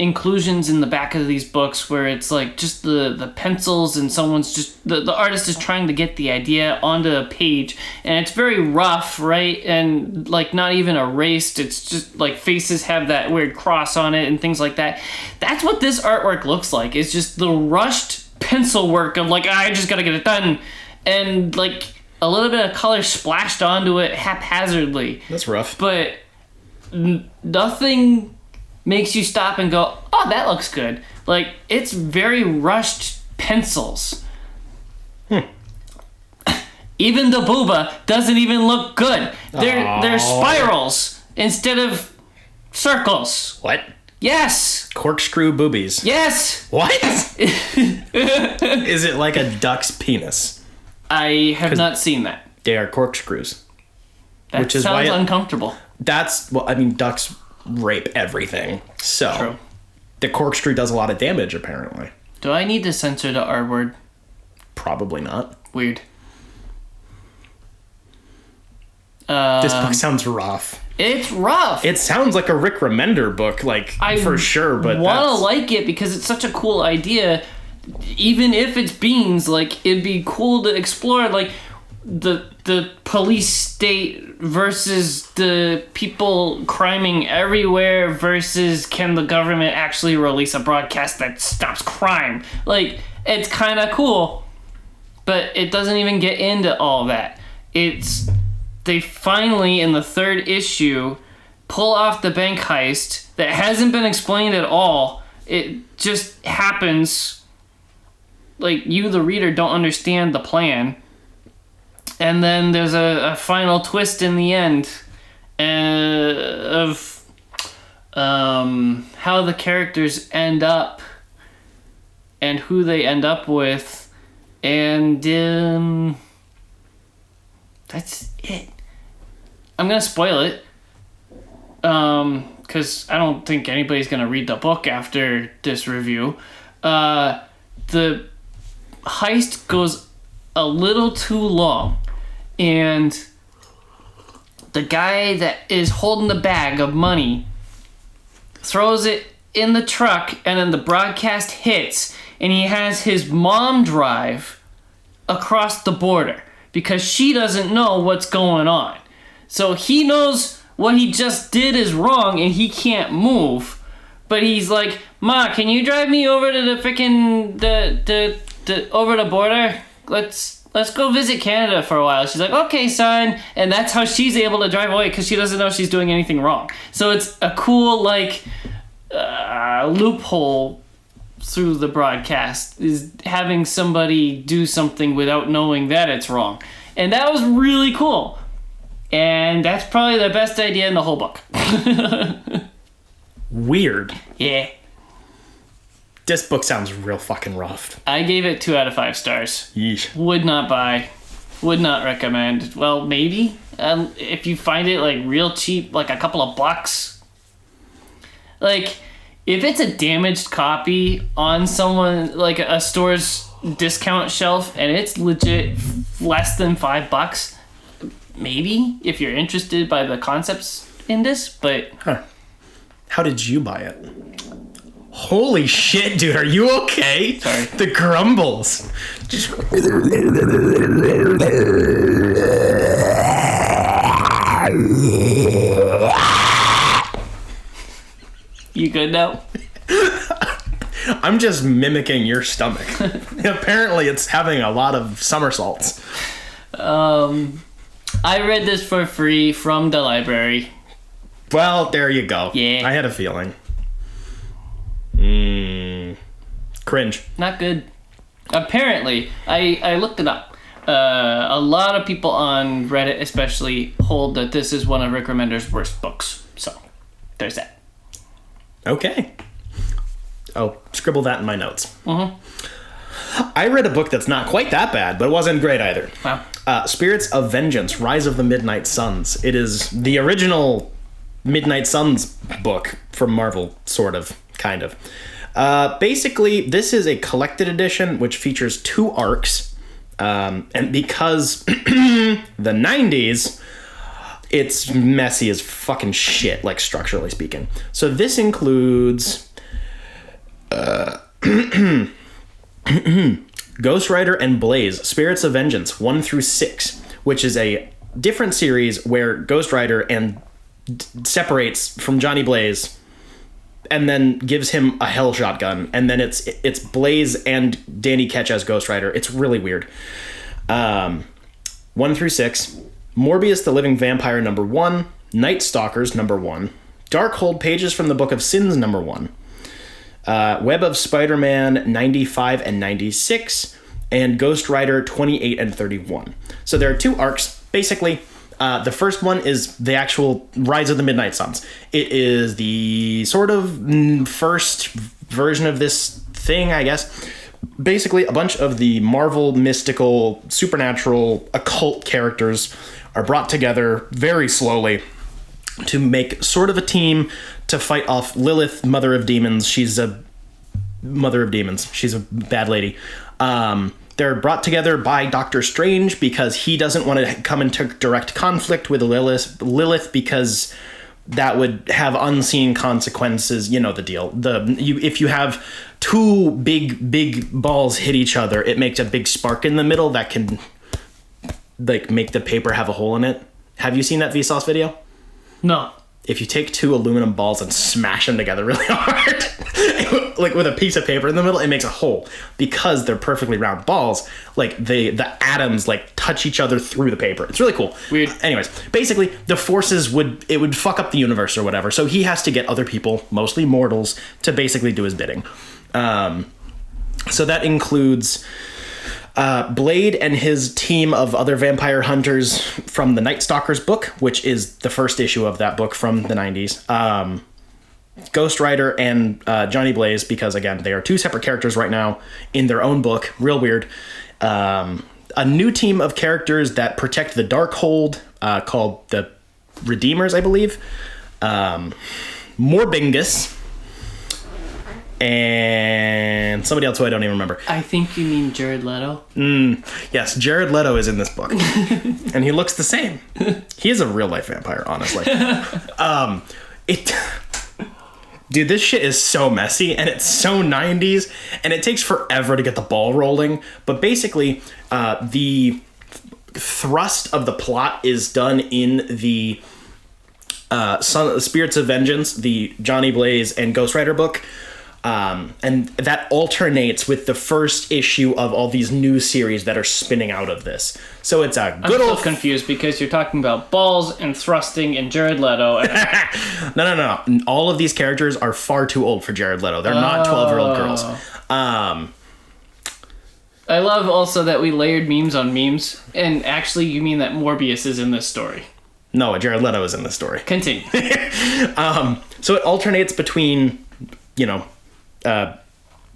inclusions in the back of these books where it's like just the pencils and someone's just... The artist is trying to get the idea onto a page, and it's very rough, right? And like not even erased. It's just like faces have that weird cross on it and things like that. That's what this artwork looks like. It's just the rushed pencil work of like, I just gotta get it done, and like a little bit of color splashed onto it haphazardly. That's rough. But nothing makes you stop and go, oh, that looks good. Like, it's very rushed pencils. Even the booba doesn't even look good. They're spirals instead of circles. What? Yes. Corkscrew boobies. Yes. What? Is it like a duck's penis? I have not seen that. They are corkscrews. That Which is sounds why uncomfortable. That's, well, I mean, ducks rape everything. So True. the corkscrew does a lot of damage, apparently. Do I need to censor the R word? Probably not. Weird. This book sounds rough. It's rough. It sounds like a Rick Remender book, like, for sure, but want to like it because it's such a cool idea. Even if it's beans, like, it'd be cool to explore, like, the police state versus the people criming everywhere versus can the government actually release a broadcast that stops crime. Like, it's kind of cool, but it doesn't even get into all that. They finally, in the third issue, pull off the bank heist that hasn't been explained at all. It just happens. Like, you, the reader, don't understand the plan. And then there's a final twist in the end of how the characters end up and who they end up with. And that's it. I'm going to spoil it. Because I don't think anybody's going to read the book after this review. The heist goes a little too long. And the guy that is holding the bag of money throws it in the truck, and then the broadcast hits, and he has his mom drive across the border because she doesn't know what's going on. So he knows what he just did is wrong, and he can't move. But he's like, "Ma, can you drive me over to the freaking over the border? Let's go visit Canada for a while." She's like, "Okay, son." And that's how she's able to drive away because she doesn't know she's doing anything wrong. So it's a cool, like, loophole through the broadcast is having somebody do something without knowing that it's wrong. And that was really cool. And that's probably the best idea in the whole book. Weird. Yeah. This book sounds real fucking rough. I gave it 2 out of 5 stars. Yeesh. Would not buy. Would not recommend. Well, maybe. If you find it, like, real cheap, like a couple of bucks. Like, if it's a damaged copy on someone, like a store's discount shelf, and it's legit less than $5, maybe, if you're interested by the concepts in this, but... Huh. How did you buy it? Holy shit, dude, are you okay? Sorry. The grumbles. Just... You good now? I'm just mimicking your stomach. Apparently it's having a lot of somersaults. I read this for free from the library. Well, there you go. Yeah. I had a feeling. Cringe. Not good. Apparently, I looked it up. A lot of people on Reddit especially hold that this is one of Rick Remender's worst books. So, there's that. Okay. Oh, scribble that in my notes. Mm-hmm. I read a book that's not quite that bad, but it wasn't great either. Wow. Spirits of Vengeance, Rise of the Midnight Suns. It is the original Midnight Suns book from Marvel, sort of, kind of. Basically, this is a collected edition which features 2 arcs. And because the 90s, it's messy as fucking shit, like structurally speaking. So this includes Ghost Rider and Blaze, Spirits of Vengeance 1 through 6, which is a different series where Ghost Rider separates from Johnny Blaze and then gives him a hell shotgun, and then it's Blaze and Danny Ketch as Ghost Rider. It's really weird. 1 through 6, Morbius the Living Vampire #1, Night Stalkers #1, Darkhold Pages from the Book of Sins #1, Web of Spider-Man 95 and 96, and Ghost Rider 28 and 31. So there are 2 arcs, basically. The first one is the actual Rise of the Midnight Suns. It is the sort of first version of this thing, I guess. Basically, a bunch of the Marvel mystical, supernatural, occult characters are brought together very slowly to make sort of a team to fight off Lilith, Mother of Demons. She's a Mother of Demons. She's a bad lady. They're brought together by Doctor Strange because he doesn't want to come into direct conflict with Lilith because that would have unseen consequences. You know the deal. If you have two big balls hit each other, it makes a big spark in the middle that can like make the paper have a hole in it. Have you seen that Vsauce video? No. If you take two aluminum balls and smash them together really hard, like with a piece of paper in the middle, it makes a hole. Because they're perfectly round balls, like the atoms like touch each other through the paper. It's really cool. Weird. Anyways, basically the forces would fuck up the universe or whatever. So he has to get other people, mostly mortals, to basically do his bidding. So that includes Blade and his team of other vampire hunters from the Night Stalkers book, which is the first issue of that book from the 90s. Ghost Rider and Johnny Blaze, because again, they are two separate characters right now in their own book. Real weird. A new team of characters that protect the Darkhold, called the Redeemers, I believe. Morbingus. And somebody else who I don't even remember. I think you mean Jared Leto. Yes, Jared Leto is in this book. And he looks the same. He is a real life vampire, honestly. Dude, this shit is so messy and it's so 90s and it takes forever to get the ball rolling. But basically, the thrust of the plot is done in the Spirits of Vengeance, the Johnny Blaze and Ghost Rider book. And that alternates with the first issue of all these new series that are spinning out of this. So it's a good I'm so confused because you're talking about balls and thrusting and Jared Leto. And... No. All of these characters are far too old for Jared Leto. They're not 12-year-old girls. I love also that we layered memes on memes. And actually, you mean that Morbius is in this story. No, Jared Leto is in this story. Continue. So it alternates between,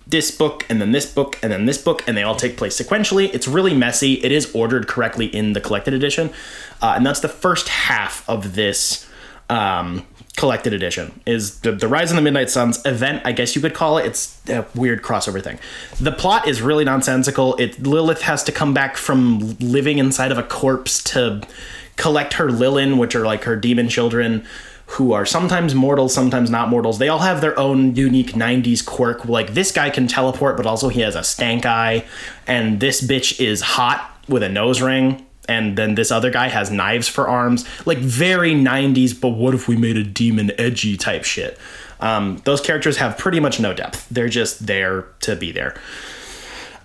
this book and then this book and then this book, and they all take place sequentially. It's really messy. It is ordered correctly in the collected edition, and that's the first half of this collected edition. Is the Rise of the Midnight Suns event, I guess you could call it. It's a weird crossover thing. The plot is really nonsensical. Lilith has to come back from living inside of a corpse to collect her Lilin, which are like her demon children, who are sometimes mortals, sometimes not mortals. They all have their own unique 90s quirk. Like, this guy can teleport, but also he has a stank eye. And this bitch is hot with a nose ring. And then this other guy has knives for arms. Like, very 90s, but what if we made a demon edgy type shit? Those characters have pretty much no depth. They're just there to be there.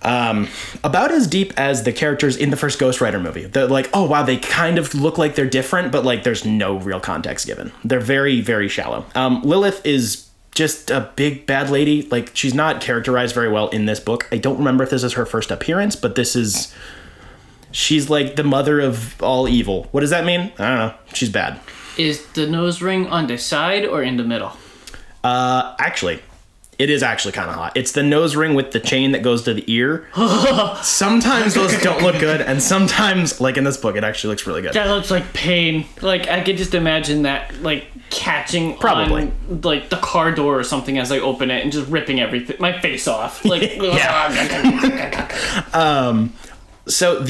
About as deep as the characters in the first Ghost Rider movie. They're like, oh wow, they kind of look like they're different, but like there's no real context given. They're very, very shallow. Lilith is just a big bad lady. Like, she's not characterized very well in this book. I don't remember if this is her first appearance, but she's like the mother of all evil. What does that mean? I don't know. She's bad. Is the nose ring on the side or in the middle? Actually, it is actually kind of hot. It's the nose ring with the chain that goes to the ear. Sometimes those don't look good, and sometimes, like in this book, it actually looks really good. That looks like pain. Like, I could just imagine that, like, catching Probably. on, like, the car door or something as I open it and just ripping my face off. Like, So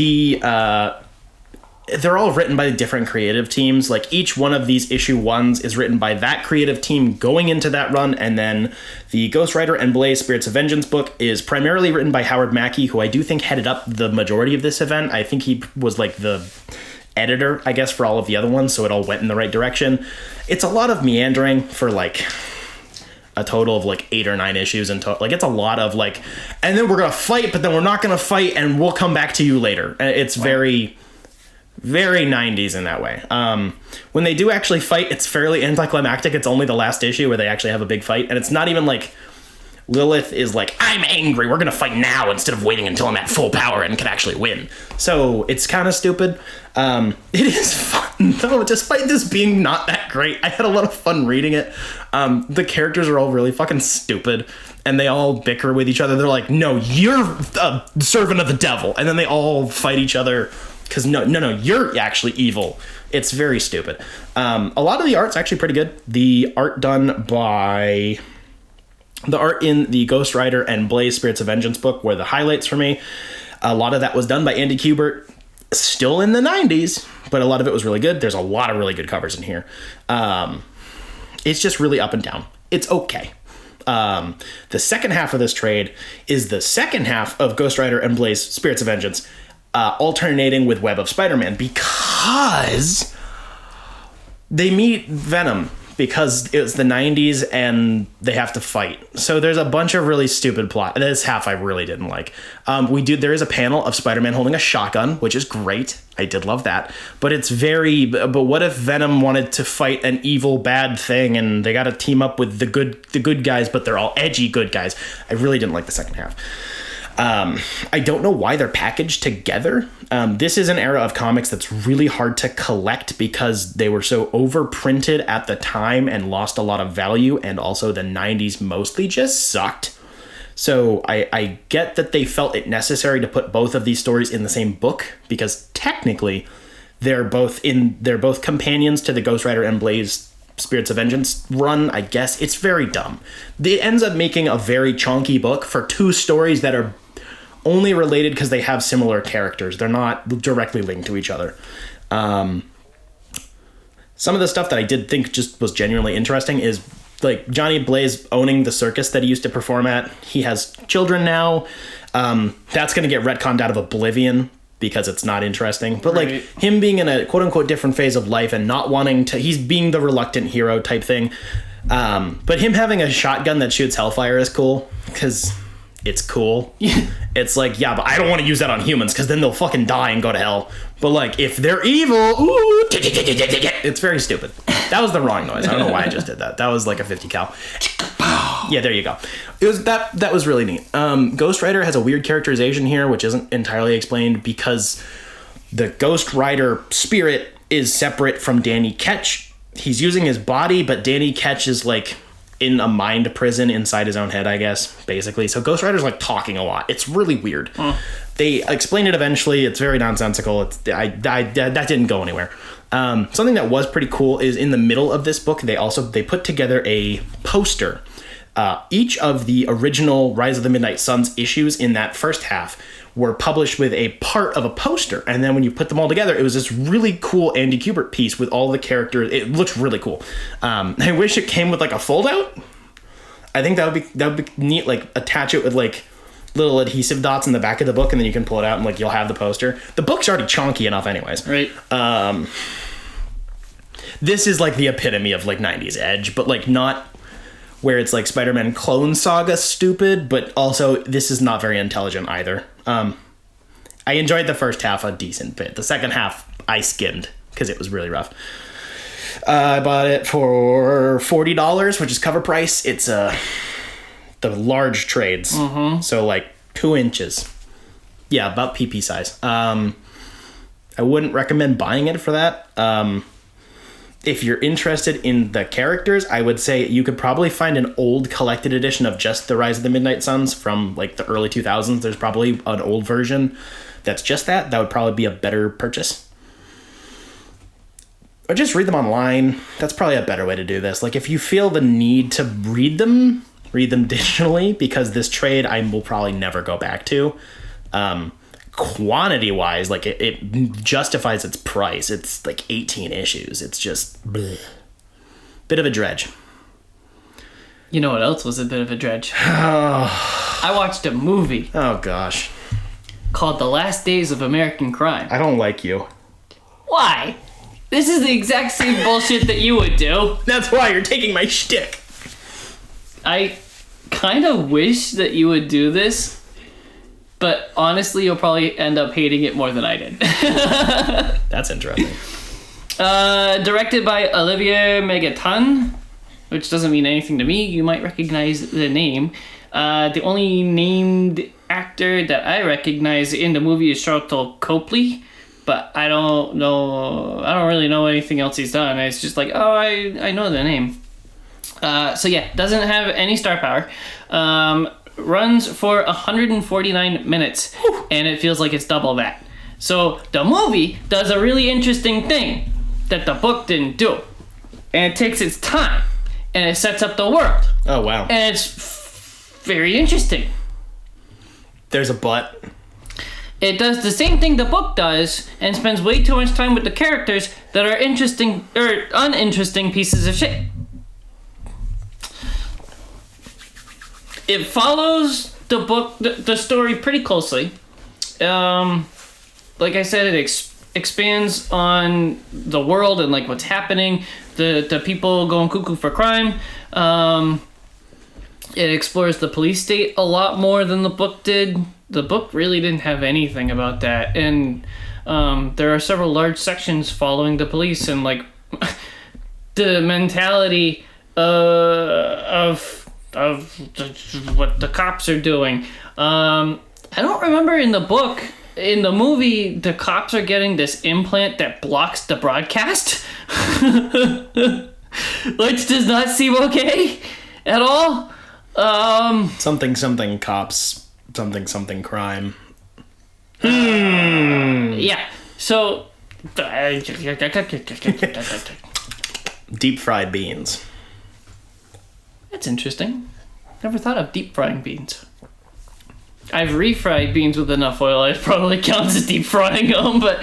they're all written by different creative teams. Like, each one of these issue ones is written by that creative team going into that run, and then the Ghost Rider and Blaze Spirits of Vengeance book is primarily written by Howard Mackey, who I do think headed up the majority of this event. I think he was like the editor, I guess, for all of the other ones, so it all went in the right direction. It's a lot of meandering for like a total of like 8 or 9 issues in total. Like, it's a lot of like, and then we're gonna fight, but then we're not gonna fight, and we'll come back to you later. It's very 90s in that way. When they do actually fight, it's fairly anticlimactic. It's only the last issue where they actually have a big fight, and it's not even like Lilith is like, I'm angry, we're gonna fight now instead of waiting until I'm at full power and can actually win. So it's kind of stupid. It is fun though, despite this being not that great. I had a lot of fun reading it. The characters are all really fucking stupid, and they all bicker with each other. They're like, no, you're a servant of the devil, and then they all fight each other. Because no, you're actually evil. It's very stupid. A lot of the art's actually pretty good. The art in the Ghost Rider and Blaze Spirits of Vengeance book were the highlights for me. A lot of that was done by Andy Kubert, still in the 90s, but a lot of it was really good. There's a lot of really good covers in here. It's just really up and down. It's okay. The second half of this trade is the second half of Ghost Rider and Blaze Spirits of Vengeance, alternating with Web of Spider-Man, because they meet Venom, because it's the 90s and they have to fight. So there's a bunch of really stupid plot. This half I really didn't like. There is a panel of Spider-Man holding a shotgun, which is great. I did love that. But but what if Venom wanted to fight an evil bad thing and they got to team up with the good guys, but they're all edgy good guys? I really didn't like the second half. I don't know why they're packaged together. This is an era of comics that's really hard to collect because they were so overprinted at the time and lost a lot of value, and also the 90s mostly just sucked. So I get that they felt it necessary to put both of these stories in the same book, because technically they're both companions to the Ghost Rider and Blaze Spirits of Vengeance run. I guess it's very dumb. It ends up making a very chonky book for two stories that are only related because they have similar characters. They're not directly linked to each other. Some of the stuff that I did think just was genuinely interesting is like Johnny Blaze owning the circus that he used to perform at. He has children now. That's going to get retconned out of oblivion because it's not interesting. But like him being in a quote unquote different phase of life and not wanting to, he's being the reluctant hero type thing. But him having a shotgun that shoots hellfire is cool because it's cool. It's like, yeah, but I don't want to use that on humans because then they'll fucking die and go to hell. But like, if they're evil, ooh, it's very stupid. That was the wrong noise. I don't know why I just did that. That was like a 50 cal. Yeah, there you go. It was that was really neat. Ghost Rider has a weird characterization here, which isn't entirely explained because the Ghost Rider spirit is separate from Danny Ketch. He's using his body, but Danny Ketch is like in a mind prison inside his own head, I guess, basically. So Ghost Rider's like talking a lot. It's really weird. They explain it eventually. It's very nonsensical. That didn't go anywhere. Something that was pretty cool is in the middle of this book, they put together a poster. Each of the original Rise of the Midnight Suns issues in that first half were published with a part of a poster. And then when you put them all together, it was this really cool Andy Kubert piece with all the characters. It looks really cool. I wish it came with like a fold out. I think that would be neat. Like attach it with like little adhesive dots in the back of the book, and then you can pull it out and like you'll have the poster. The book's already chonky enough anyways. Right. This is like the epitome of like 90s edge, but like not where it's like Spider-Man Clone Saga stupid, but also this is not very intelligent either. I enjoyed the first half a decent bit. The second half I skimmed because it was really rough. I bought it for $40, which is cover price. It's the large trades. So like 2 inches. Yeah, about PP size. I wouldn't recommend buying it for that. If you're interested in the characters, I would say you could probably find an old collected edition of just the Rise of the Midnight Suns from like the early 2000s. There's probably an old version that's just that. That would probably be a better purchase. Or just read them online. That's probably a better way to do this. Like if you feel the need to read them digitally, because this trade I will probably never go back to. Quantity wise, like it justifies its price. It's like 18 issues. It's just bleh. Bit of a dredge. You know what else was a bit of a dredge? I watched a movie. Oh gosh. Called The Last Days of American Crime. I don't like you. Why? This is the exact same bullshit that you would do. That's why you're taking my shtick. I kind of wish that you would do this. But honestly, you'll probably end up hating it more than I did. That's interesting. Directed by Olivier Megaton, which doesn't mean anything to me. You might recognize the name. The only named actor that I recognize in the movie is Charlton Copley, but I don't really know anything else he's done. It's just like, oh, I know the name. So yeah, doesn't have any star power. Runs for 149 minutes, and it feels like it's double that. So the movie does a really interesting thing that the book didn't do. And it takes its time. And it sets up the world. Oh, wow. And it's very interesting. There's a but. It does the same thing the book does and spends way too much time with the characters that are interesting or uninteresting pieces of shit. It follows the book, the story pretty closely. Like I said, it expands on the world and like what's happening, the people going cuckoo for crime. It explores the police state a lot more than the book did. The book really didn't have anything about that, and there are several large sections following the police and like the mentality of what the cops are doing. I don't remember in the book. In the movie, the cops are getting this implant that blocks the broadcast, which does not seem okay at all. Something cops, something crime. Yeah. So. Deep fried beans. That's interesting. Never thought of deep frying beans. I've refried beans with enough oil. It probably counts as deep frying them, but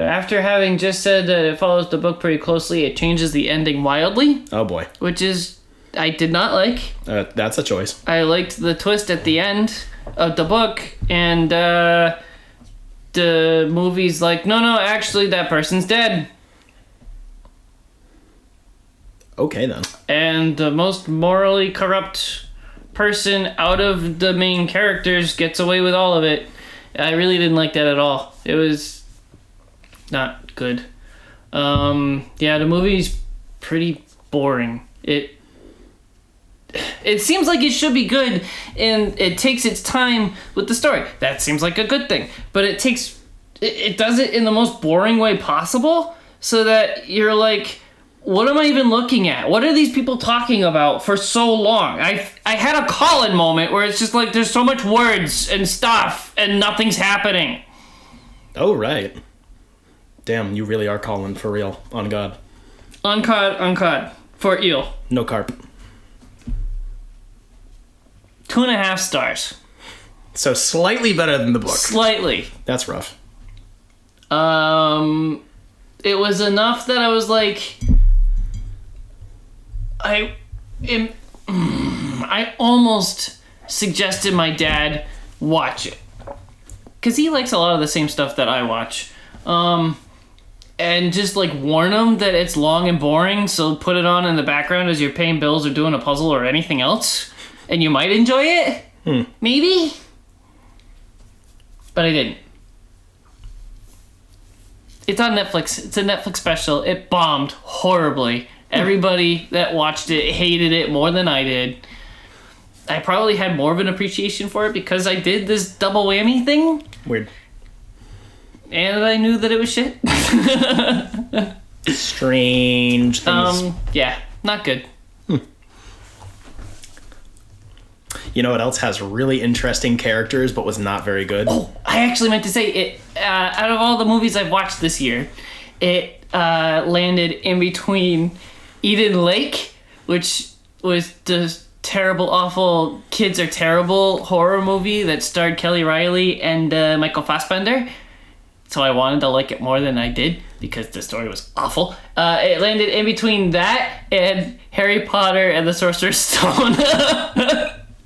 after having just said that it follows the book pretty closely, it changes the ending wildly. Oh boy. Which is I did not like. That's a choice. I liked the twist at the end of the book, and the movie's like, no, actually that person's dead. Okay, then. And the most morally corrupt person out of the main characters gets away with all of it. I really didn't like that at all. It was not good. Yeah, the movie's pretty boring. It seems like it should be good, and it takes its time with the story. That seems like a good thing. But it does it in the most boring way possible, so that you're like, what am I even looking at? What are these people talking about for so long? I had a Collin moment where it's just like there's so much words and stuff and nothing's happening. Oh, right. Damn, you really are Collin for real. On God. On cod. For eel. No carp. 2.5 stars. So slightly better than the book. Slightly. That's rough. It was enough that I was like, I almost suggested my dad watch it, because he likes a lot of the same stuff that I watch, and just like warn him that it's long and boring, so put it on in the background as you're paying bills or doing a puzzle or anything else, and you might enjoy it. Maybe, but I didn't. It's on Netflix. It's a Netflix special. It bombed horribly. Everybody that watched it hated it more than I did. I probably had more of an appreciation for it because I did this double whammy thing. Weird. And I knew that it was shit. Strange things. Yeah, not good. You know what else has really interesting characters but was not very good? Oh, I actually meant to say it. Out of all the movies I've watched this year, it landed in between Eden Lake, which was the terrible, awful Kids Are Terrible horror movie that starred Kelly Riley and Michael Fassbender. So I wanted to like it more than I did because the story was awful. It landed in between that and Harry Potter and the Sorcerer's Stone.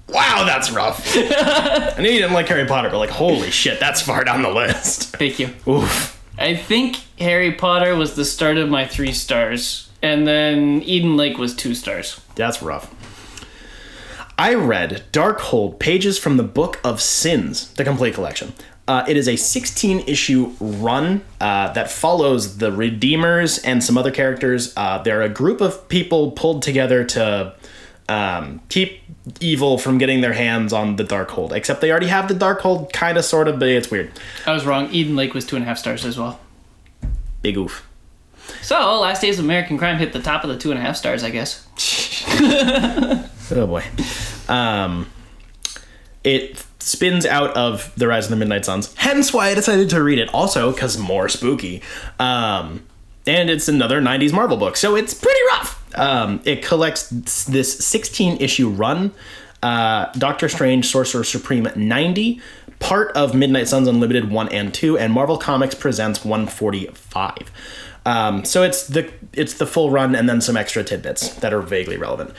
Wow, that's rough. I knew you didn't like Harry Potter, but like, holy shit, that's far down the list. Thank you. Oof. I think Harry Potter was the start of my 3 stars, and then Eden Lake was 2 stars. That's rough. I read Darkhold, Pages from the Book of Sins, the complete collection. It is a 16-issue run that follows the Redeemers and some other characters. They're a group of people pulled together to keep evil from getting their hands on the Darkhold. Except they already have the Darkhold, kind of, sort of, but it's weird. I was wrong. Eden Lake was 2.5 stars as well. Big oof. So, Last Days of American Crime hit the top of the 2.5 stars, I guess. Oh boy. It spins out of The Rise of the Midnight Suns, hence why I decided to read it. Also, because more spooky. And it's another 90s Marvel book, so it's pretty rough. It collects this 16-issue run, Doctor Strange Sorcerer Supreme 90, part of Midnight Suns Unlimited 1 and 2, and Marvel Comics presents 145. So it's the full run and then some extra tidbits that are vaguely relevant.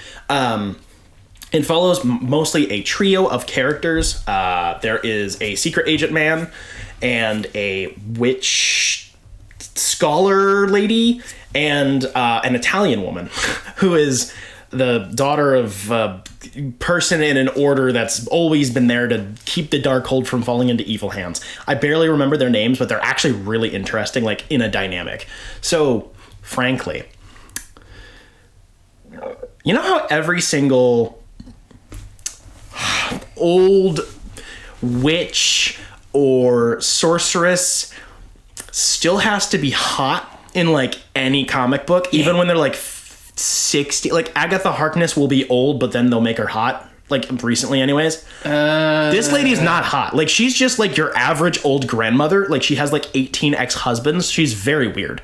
It follows mostly a trio of characters. There is a secret agent man and a witch scholar lady and an Italian woman who is the daughter of a person in an order that's always been there to keep the Darkhold from falling into evil hands. I barely remember their names, but they're actually really interesting, like in a dynamic. So, frankly, you know how every single old witch or sorceress still has to be hot in like any comic book, even when they're like 60. Like Agatha Harkness will be old, but then they'll make her hot. Like recently, anyways. This lady is not hot. Like she's just like your average old grandmother. Like she has like 18 ex-husbands. She's very weird,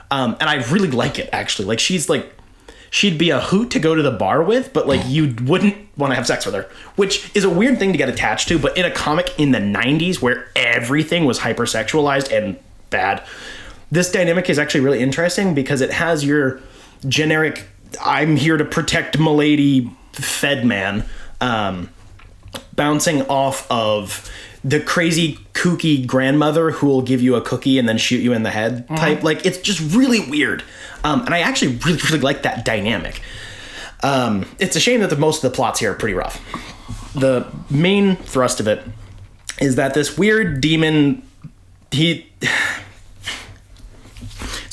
and I really like it actually. Like she's like. She'd be a hoot to go to the bar with, but like you wouldn't want to have sex with her, which is a weird thing to get attached to. But in a comic in the 90s where everything was hypersexualized and bad, this dynamic is actually really interesting because it has your generic I'm here to protect Milady Fed man bouncing off of the crazy kooky grandmother who will give you a cookie and then shoot you in the head type. Like it's just really weird. And I actually really, really like that dynamic. It's a shame that most of the plots here are pretty rough. The main thrust of it is that this weird demon, it's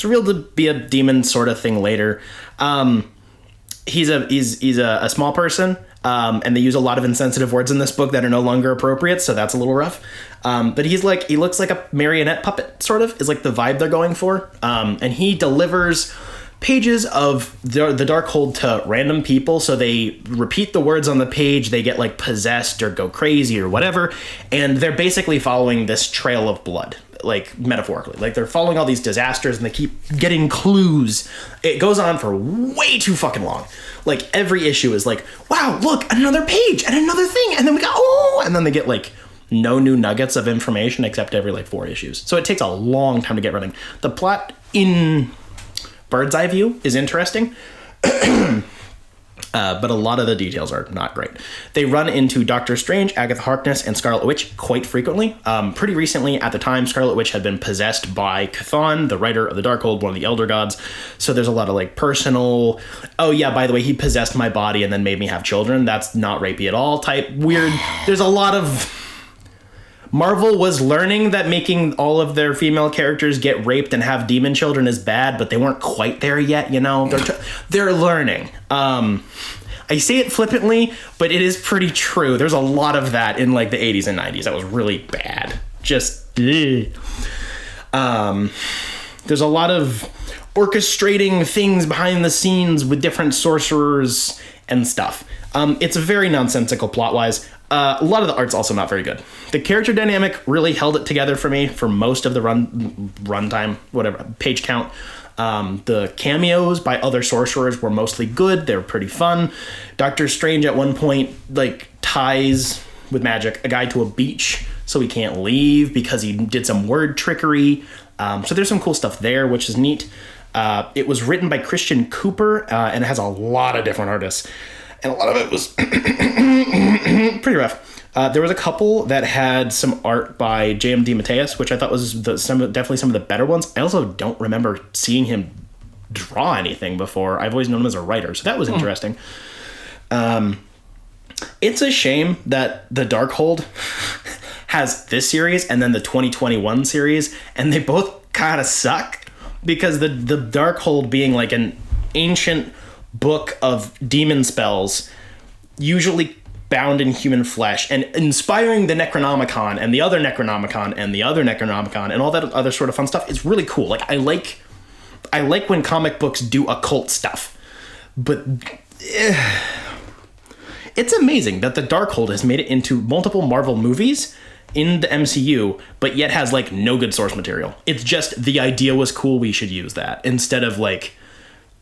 real to be a demon sort of thing later. He's a small person. And they use a lot of insensitive words in this book that are no longer appropriate, so that's a little rough. But he looks like a marionette puppet, sort of, is like the vibe they're going for. And he delivers pages of the Darkhold to random people, so they repeat the words on the page, they get like possessed or go crazy or whatever, and they're basically following this trail of blood. Like metaphorically, like they're following all these disasters and they keep getting clues. It goes on for way too fucking long. Like every issue is like, wow, look, another page and another thing, and then we got and then they get like no new nuggets of information except every like 4 issues. So it takes a long time to get running. The plot in bird's eye view is interesting. But a lot of the details are not great. They run into Doctor Strange, Agatha Harkness, and Scarlet Witch quite frequently. Pretty recently, at the time, Scarlet Witch had been possessed by Chthon, the writer of the Darkhold, one of the Elder Gods. So there's a lot of like personal, oh yeah, by the way, he possessed my body and then made me have children. That's not rapey at all type weird. There's a lot of... Marvel was learning that making all of their female characters get raped and have demon children is bad, but they weren't quite there yet, you know? They're learning. I say it flippantly, but it is pretty true. There's a lot of that in like the 80s and 90s. That was really bad. Just, there's a lot of orchestrating things behind the scenes with different sorcerers and stuff. It's very nonsensical plot-wise. A lot of the art's also not very good. The character dynamic really held it together for me for most of the runtime, whatever, page count. The cameos by other sorcerers were mostly good. They were pretty fun. Doctor Strange at one point like ties with magic a guy to a beach so he can't leave because he did some word trickery. So there's some cool stuff there, which is neat. It was written by Christian Cooper and it has a lot of different artists. And a lot of it was pretty rough. There was a couple that had some art by J.M. DeMatteis, which I thought was definitely some of the better ones. I also don't remember seeing him draw anything before. I've always known him as a writer, so that was interesting. It's a shame that the Darkhold has this series and then the 2021 series, and they both kind of suck because the Darkhold being like an ancient book of demon spells, usually bound in human flesh, and inspiring the Necronomicon and the other Necronomicon and the other Necronomicon and all that other sort of fun stuff is really cool. Like I like when comic books do occult stuff, but It's amazing that the Darkhold has made it into multiple Marvel movies in the MCU, but yet has like no good source material. It's just the idea was cool, we should use that, instead of like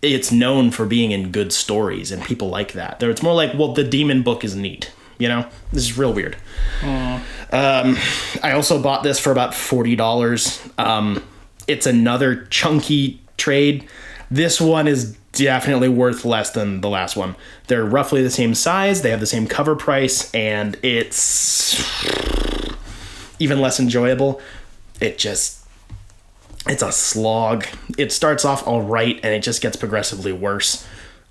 it's known for being in good stories and people like that. It's more like, well, the demon book is neat, you know? This is real weird. I also bought this for about $40. It's another chunky trade. This one is definitely worth less than the last one. They're roughly the same size, they have the same cover price, and it's even less enjoyable. It's a slog. It starts off all right, and it just gets progressively worse.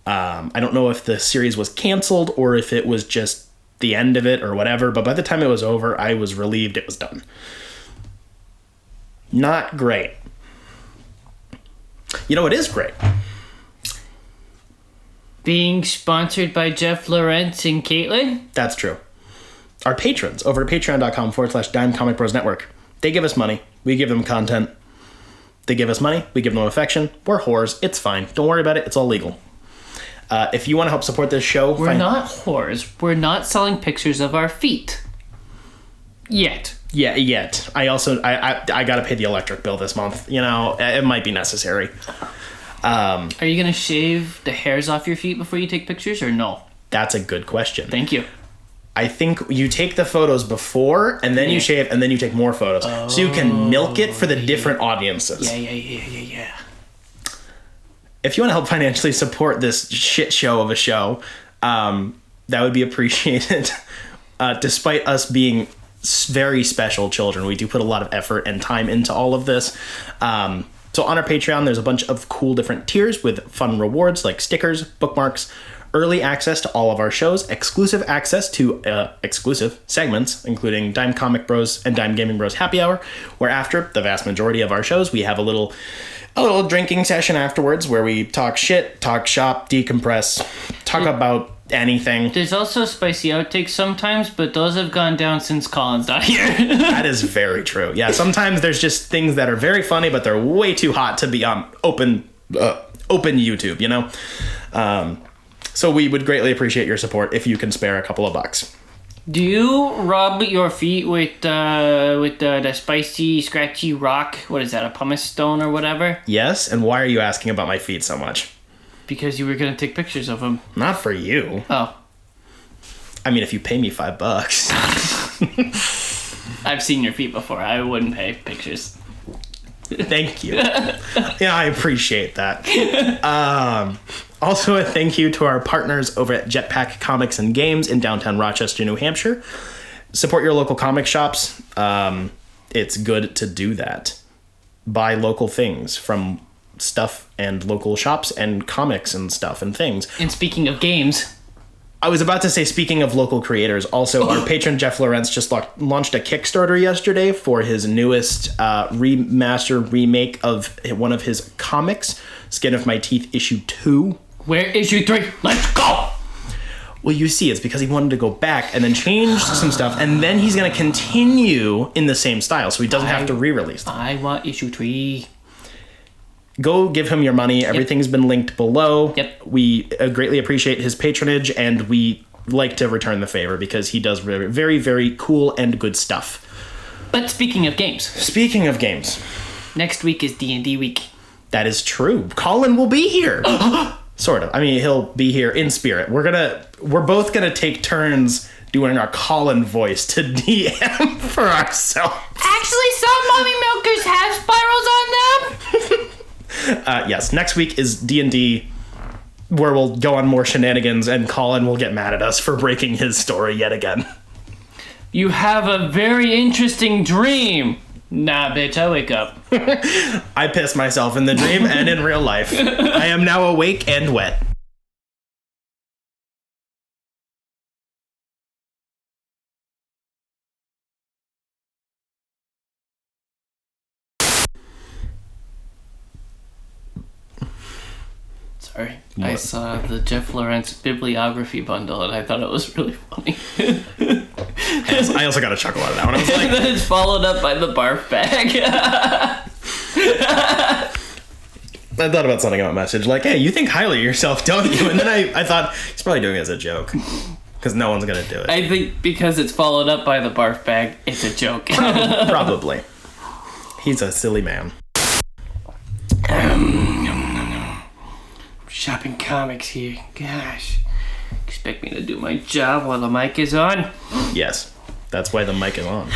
I don't know if the series was canceled or if it was just the end of it or whatever, but by the time it was over, I was relieved it was done. Not great. You know what is great? Being sponsored by Jeff Lawrence and Caitlin? That's true. Our patrons over at patreon.com/dimecomicbros network. They give us money. We give them content. They give us money. We give them affection. We're whores. It's fine. Don't worry about it. It's all legal. If you want to help support this show... We're not whores. We're not selling pictures of our feet. Yet. Yeah, yet. I also... I got to pay the electric bill this month. You know, it might be necessary. Are you going to shave the hairs off your feet before you take pictures, or no? That's a good question. Thank you. I think you take the photos before, and then you shave, and then you take more photos. So you can milk it for the different audiences. Yeah. If you want to help financially support this shit show of a show, that would be appreciated. Despite us being very special children, we do put a lot of effort and time into all of this. So on our Patreon, there's a bunch of cool different tiers with fun rewards like stickers, bookmarks, early access to all of our shows, exclusive access to exclusive segments, including Dime Comic Bros and Dime Gaming Bros Happy Hour, where after the vast majority of our shows, we have a little drinking session afterwards where we talk shit, talk shop, decompress, talk about anything. There's also spicy outtakes sometimes, but those have gone down since Collin's not here. That is very true. Yeah, sometimes there's just things that are very funny, but they're way too hot to be on open YouTube, you know? So we would greatly appreciate your support if you can spare a couple of bucks. Do you rub your feet with the spicy, scratchy rock? What is that, a pumice stone or whatever? Yes, and why are you asking about my feet so much? Because you were going to take pictures of them. Not for you. Oh. I mean, if you pay me $5. I've seen your feet before. I wouldn't pay pictures. Thank you. Yeah, I appreciate that. Also, a thank you to our partners over at Jetpack Comics and Games in downtown Rochester, New Hampshire. Support your local comic shops. It's good to do that. Buy local things from stuff and local shops and comics and stuff and things. And speaking of games... I was about to say, speaking of local creators, also our patron Jeff Lawrence just launched a Kickstarter yesterday for his newest remake of one of his comics, Skin of My Teeth issue 2. Where issue 3? Let's go! Well, you see, it's because he wanted to go back and then change some stuff, and then he's going to continue in the same style, so he doesn't have to re-release them. I want issue 3. Go give him your money. Everything's been linked below. Yep. We greatly appreciate his patronage, and we like to return the favor because he does very, very, very cool and good stuff. But speaking of games. Next week is D&D week. That is true. Collin will be here. Sort of. I mean, he'll be here in spirit. We're both gonna take turns doing our Collin voice to DM for ourselves. Actually, some mommy milkers have spirals on them. Yes, next week is D&D, where we'll go on more shenanigans, and Collin will get mad at us for breaking his story yet again. You have a very interesting dream. Nah, bitch, I wake up. I piss myself in the dream and in real life. I am now awake and wet. Sorry. I saw the Jeff Lawrence bibliography bundle and I thought it was really funny. I also got a chuckle out of that one. I was like, and then it's followed up by the barf bag. I thought about sending him a message like, hey, you think highly of yourself, don't you? And then I thought, he's probably doing it as a joke. Because no one's gonna do it. I think because it's followed up by the barf bag, it's a joke. Probably. He's a silly man. Shopping comics here. Gosh. Expect me to do my job while the mic is on? Yes. That's why the mic is on.